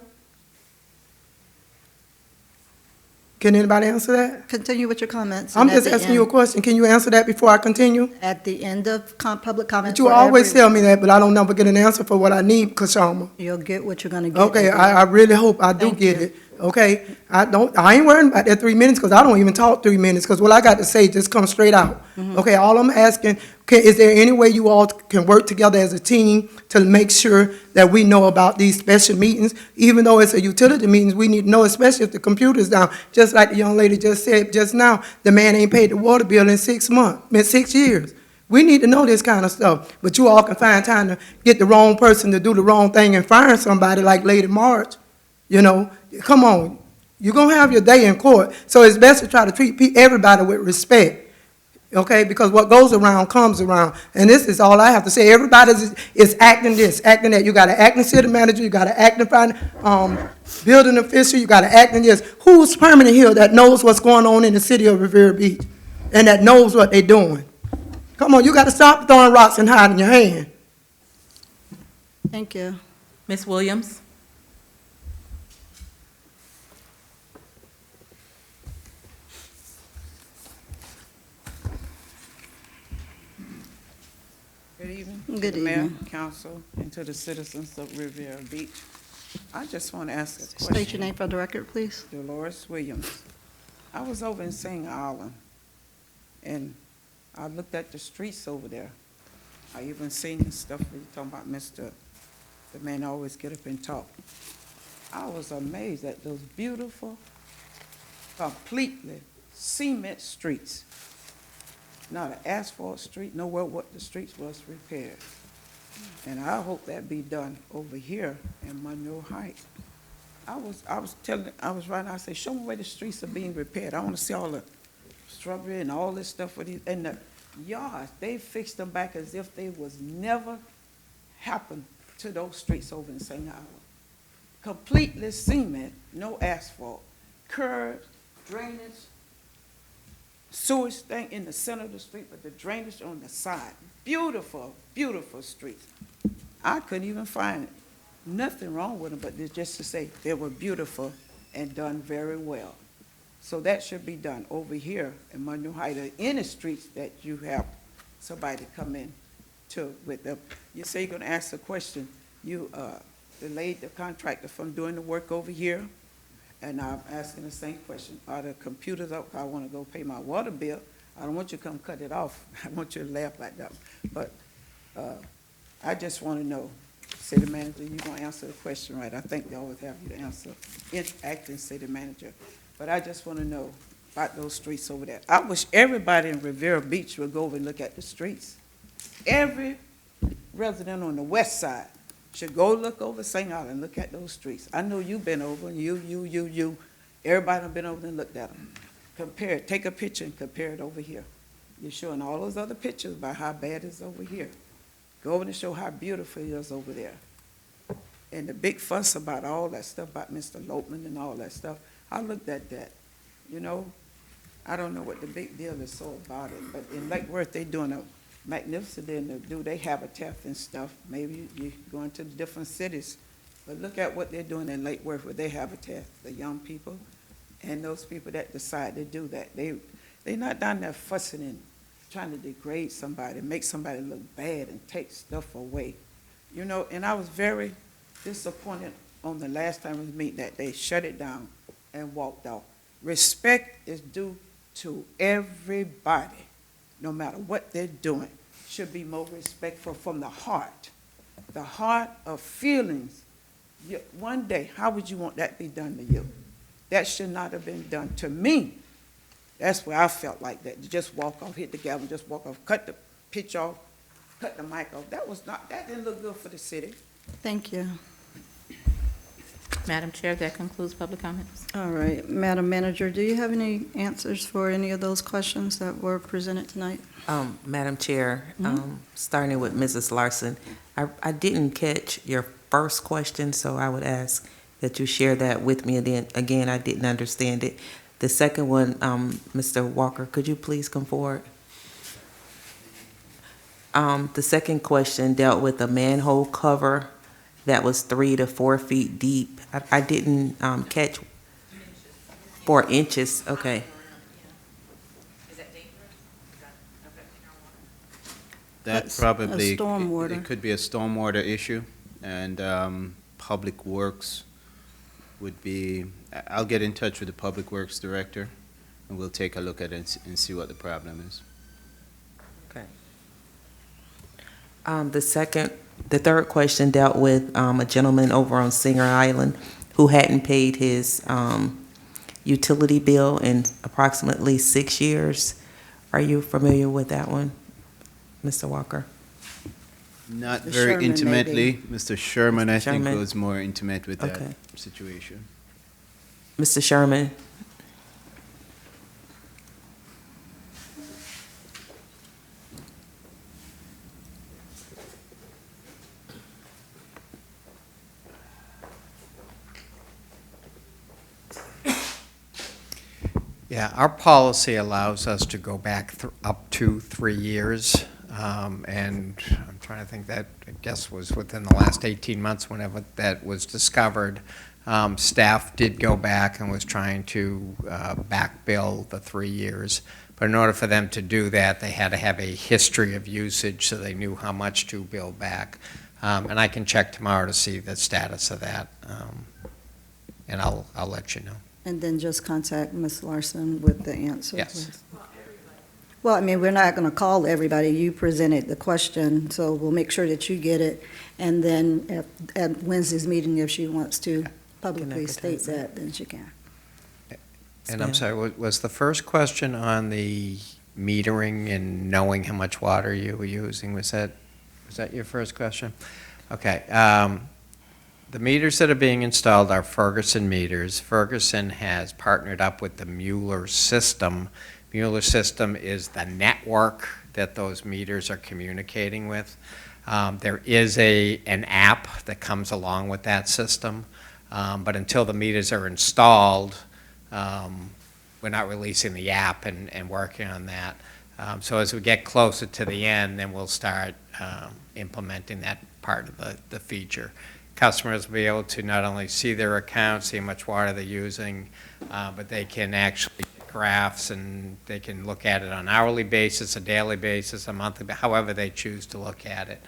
Can anybody answer that? Continue with your comments. I'm and at just the asking you a end- question. Can you answer that before I continue? At the end of public comments. But you for always every- tell me that, but I don't never get an answer for what I need, Kashama. You'll get what you're gonna get. Okay, at the I end. really hope I do Thank get you. it, okay? I ain't worrying about that 3 minutes, because I don't even talk 3 minutes, because what I got to say just comes straight out. Mm-hmm. Okay, all I'm asking, is there any way you all can work together as a team to make sure that we know about these special meetings? Even though it's a utility meetings, we need to know, especially if the computer's down. Just like the young lady just said just now, the man ain't paid the water bill in 6 months, in 6 years. We need to know this kind of stuff, but you all can find time to get the wrong person to do the wrong thing and fire somebody like Lady March. You know, come on. You're going to have your day in court, so it's best to try to treat everybody with respect, okay? Because what goes around comes around, and this is all I have to say. Everybody is acting this, acting that. You got to act in city manager, you got to act in building official, you got to act in this. Who's permanent here that knows what's going on in the city of Riviera Beach and that knows what they're doing? Come on, you got to stop throwing rocks and hiding your hand. Thank you. Ms. Williams? Good evening. Good to the Mayor, evening. council, and to the citizens of Riviera Beach. I just want to ask a State your question. name for the record, please. Dolores Williams. I was over in St. Island, and I looked at the streets over there. I even seen the stuff where you talking about the man always get up and talk. I was amazed at those beautiful, completely cement streets. Not an asphalt street, nowhere what the streets was repaired. And I hope that be done over here in Monroe Heights. I was writing, I said, show me where the streets are being repaired. I want to see all the shrubbery and all this stuff with these, and the yards, they fixed them back as if they was never happened to those streets over in St. Island. Completely cement, no asphalt, curbs, drainage, sewage thing in the center of the street, but the drainage on the side. Beautiful, beautiful streets. I couldn't even find nothing wrong with them, but it's just to say they were beautiful and done very well. So that should be done over here in Monroe Heights, or any streets that you have somebody come in to with them. You say you're gonna ask a question. You delayed the contractor from doing the work over here, and I'm asking the same question. Are the computers up? I wanna go pay my water bill. I don't want you to come cut it off. I want you to laugh like that. But I just wanna know, city manager, you gonna answer the question right. I think they always have you to answer, acting city manager. But I just wanna know about those streets over there. I wish everybody in Riviera Beach would go over and look at the streets. Every resident on the west side should go look over St. Island and look at those streets. I know you've been over, and you, everybody have been over and looked at them. Compare it, take a picture and compare it over here. You're showing all those other pictures about how bad it is over here. Go over and show how beautiful it is over there. And the big fuss about all that stuff about Mr. Lopman and all that stuff, I looked at that, you know. I don't know what the big deal is so about it, but in Lake Worth, they're doing a magnificent thing to do their habitat and stuff. Maybe you're going to the different cities, but look at what they're doing in Lake Worth with their habitat, the young people, and those people that decide to do that. They're not down there fussing and trying to degrade somebody, make somebody look bad and take stuff away. You know, and I was very disappointed on the last time we meet that they shut it down and walked off. Respect is due to everybody, no matter what they're doing. Should be more respectful from the heart of feelings. One day, how would you want that to be done to you? That should not have been done to me. That's where I felt like that. You just walk off, hit the gavel, just walk off, cut the pitch off, cut the mic off. That didn't look good for the city. Thank you. Madam Chair, that concludes public comments. All right, Madam Manager, do you have any answers for any of those questions that were presented tonight? Madam Chair, starting with Mrs. Larson, I didn't catch your first question, so I would ask that you share that with me. And then, again, I didn't understand it. The second one, Mr. Walker, could you please come forward? The second question dealt with a manhole cover that was 3 to 4 feet deep. I didn't catch 4 inches, okay. That That's probably, a stormwater. it could be a stormwater issue, and Public Works would be, I'll get in touch with the Public Works Director, and we'll take a look at it and see what the problem is. Okay. The third question dealt with a gentleman over on Singer Island who hadn't paid his utility bill in approximately 6 years. Are you familiar with that one, Mr. Walker? Not Mr. very Sherman, intimately. maybe. Mr. Sherman, I think, Sherman. was more intimate with that Okay. situation. Mr. Sherman? Yeah, our policy allows us to go back up to 3 years, and I'm trying to think, that, I guess, was within the last 18 months whenever that was discovered. Staff did go back and was trying to back bill the 3 years, but in order for them to do that, they had to have a history of usage so they knew how much to bill back. And I can check tomorrow to see the status of that, and I'll let you know. And then just contact Ms. Larson with the answer. Yes. Well, I mean, we're not going to call everybody. You presented the question, so we'll make sure that you get it. And then at Wednesday's meeting, if she wants to publicly state advertise it. that, then she can. And I'm sorry, was the first question on the metering and knowing how much water you were using? Was that your first question? Okay. The meters that are being installed are Ferguson meters. Ferguson has partnered up with the Mueller system. Mueller system is the network that those meters are communicating with. There is an app that comes along with that system, but until the meters are installed, we're not releasing the app and working on that. So as we get closer to the end, then we'll start implementing that part of the feature. Customers will be able to not only see their account, see how much water they're using, but they can actually get graphs, and they can look at it on an hourly basis, a daily basis, a monthly, however they choose to look at it.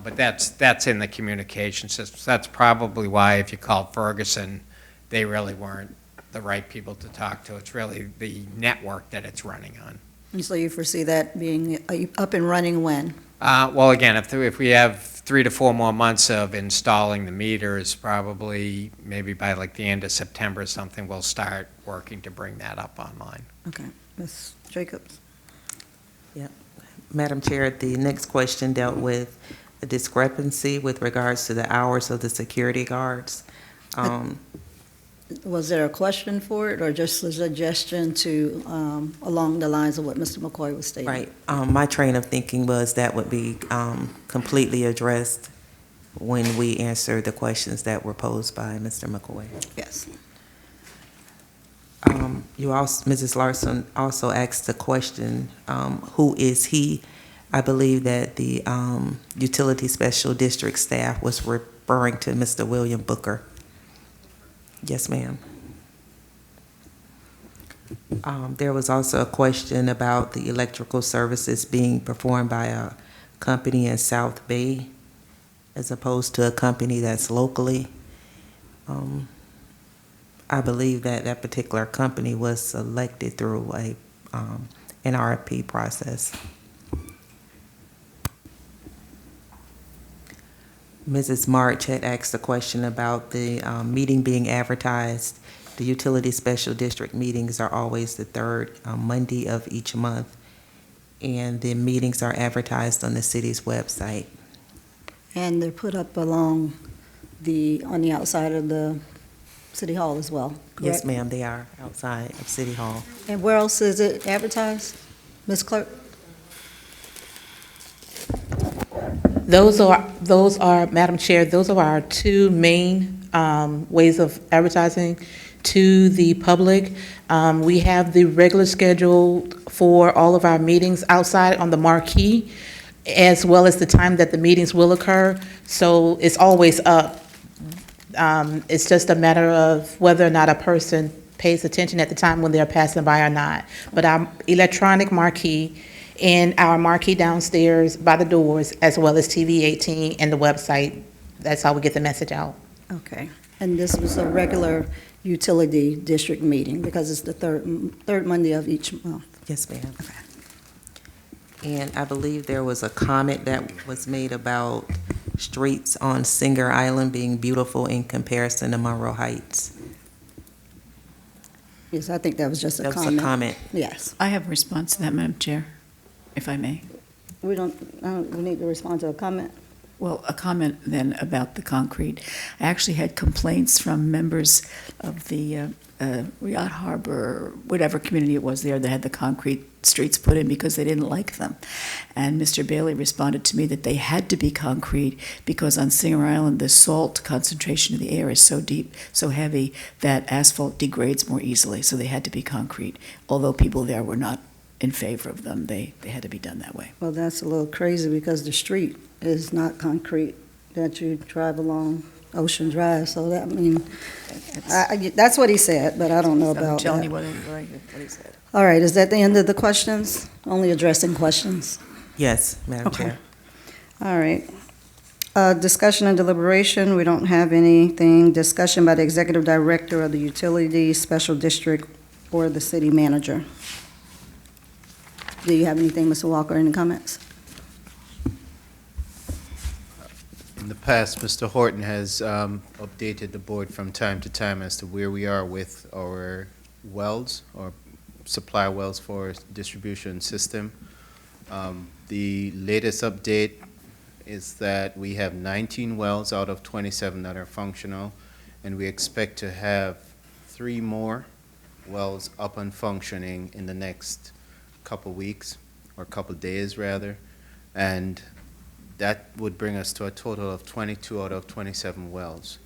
But that's in the communication systems. That's probably why if you called Ferguson, they really weren't the right people to talk to. It's really the network that it's running on. And so you foresee that being up and running when? Well, again, if we have 3 to 4 more months of installing the meters, probably maybe by like the end of September or something, we'll start working to bring that up online. Okay. Ms. Jacobs? Madam Chair, the next question dealt with a discrepancy with regards to the hours of the security guards. Was there a question for it, or just a suggestion to, along the lines of what Mr. McCoy was stating? Right. My train of thinking was that would be completely addressed when we answer the questions that were posed by Mr. McCoy. Yes. You also, Mrs. Larson also asked the question, who is he? I believe that the utility special district staff was referring to Mr. William Booker. Yes, ma'am. There was also a question about the electrical services being performed by a company in South Bay as opposed to a company that's locally. I believe that that particular company was selected through an RFP process. Mrs. March had asked a question about the meeting being advertised. The utility special district meetings are always the third Monday of each month, and the meetings are advertised on the city's website. And they're put up along on the outside of the City Hall as well, Yes, correct? ma'am, they are outside of City Hall. And where else is it advertised? Ms. Clerk? Those are, Madam Chair, those are our two main ways of advertising to the public. We have the regular schedule for all of our meetings outside on the marquee, as well as the time that the meetings will occur. So it's always up. It's just a matter of whether or not a person pays attention at the time when they're passing by or not. But our electronic marquee and our marquee downstairs by the doors, as well as TV 18 and the website, that's how we get the message out. Okay. And this was a regular utility district meeting because it's the third Monday of each month. Yes, ma'am. And I believe there was a comment that was made about streets on Singer Island being beautiful in comparison to Monroe Heights. Yes, I think that was just a That was comment. a comment. Yes. I have a response to that, Madam Chair, if I may. We need to respond to a comment. Well, a comment then about the concrete. I actually had complaints from members of the Riyadh Harbor, whatever community it was there that had the concrete streets put in because they didn't like them. And Mr. Bailey responded to me that they had to be concrete because on Singer Island, the salt concentration in the air is so deep, so heavy, that asphalt degrades more easily, so they had to be concrete. Although people there were not in favor of them, they had to be done that way. Well, that's a little crazy because the street is not concrete that you drive along Ocean Drive. So that, I mean, that's what he said, but I don't know about I'm telling that. you what he said. All right, is that the end of the questions? Only addressing questions? Yes, Madam Okay. Chair. All right. Discussion and deliberation, we don't have anything. Discussion by the executive director of the utility special district or the city manager. Do you have anything, Mr. Walker, any comments? In the past, Mr. Horton has updated the board from time to time as to where we are with our wells, or supply wells for our distribution system. The latest update is that we have 19 wells out of 27 that are functional, and we expect to have 3 more wells up and functioning in the next couple weeks, or couple days rather, and that would bring us to a total of 22 out of 27 wells.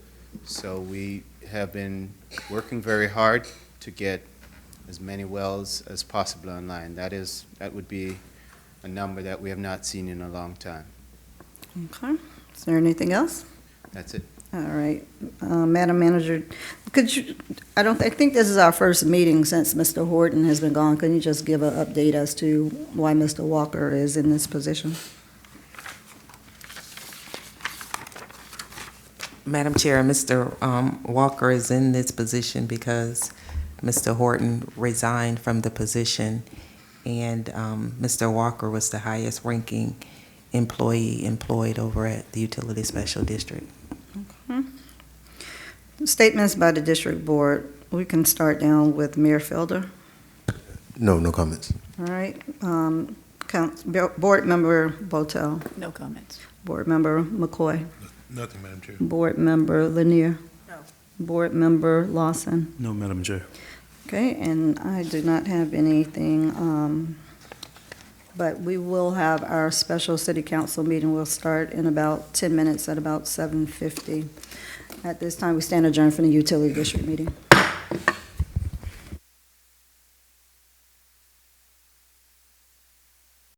So we have been working very hard to get as many wells as possible online. That would be a number that we have not seen in a long time. Okay. Is there anything else? That's it. All right. Madam Manager, I think this is our first meeting since Mr. Horton has been gone. Can you just give an update as to why Mr. Walker is in this position? Madam Chair, Mr. Walker is in this position because Mr. Horton resigned from the position, and Mr. Walker was the highest ranking employee employed over at the Utility Special District. Statements by the district board. We can start down with Mayor Felder. No comments. All right. Board Member Botel. No comments. Board Member McCoy. Nothing, Madam Chair. Board Member Lanier. No. Board Member Lawson. No, Madam Chair. Okay, and I do not have anything, but we will have our special city council meeting. We'll start in about 10 minutes at about 7:50. At this time, we stand adjourned from the utility district meeting.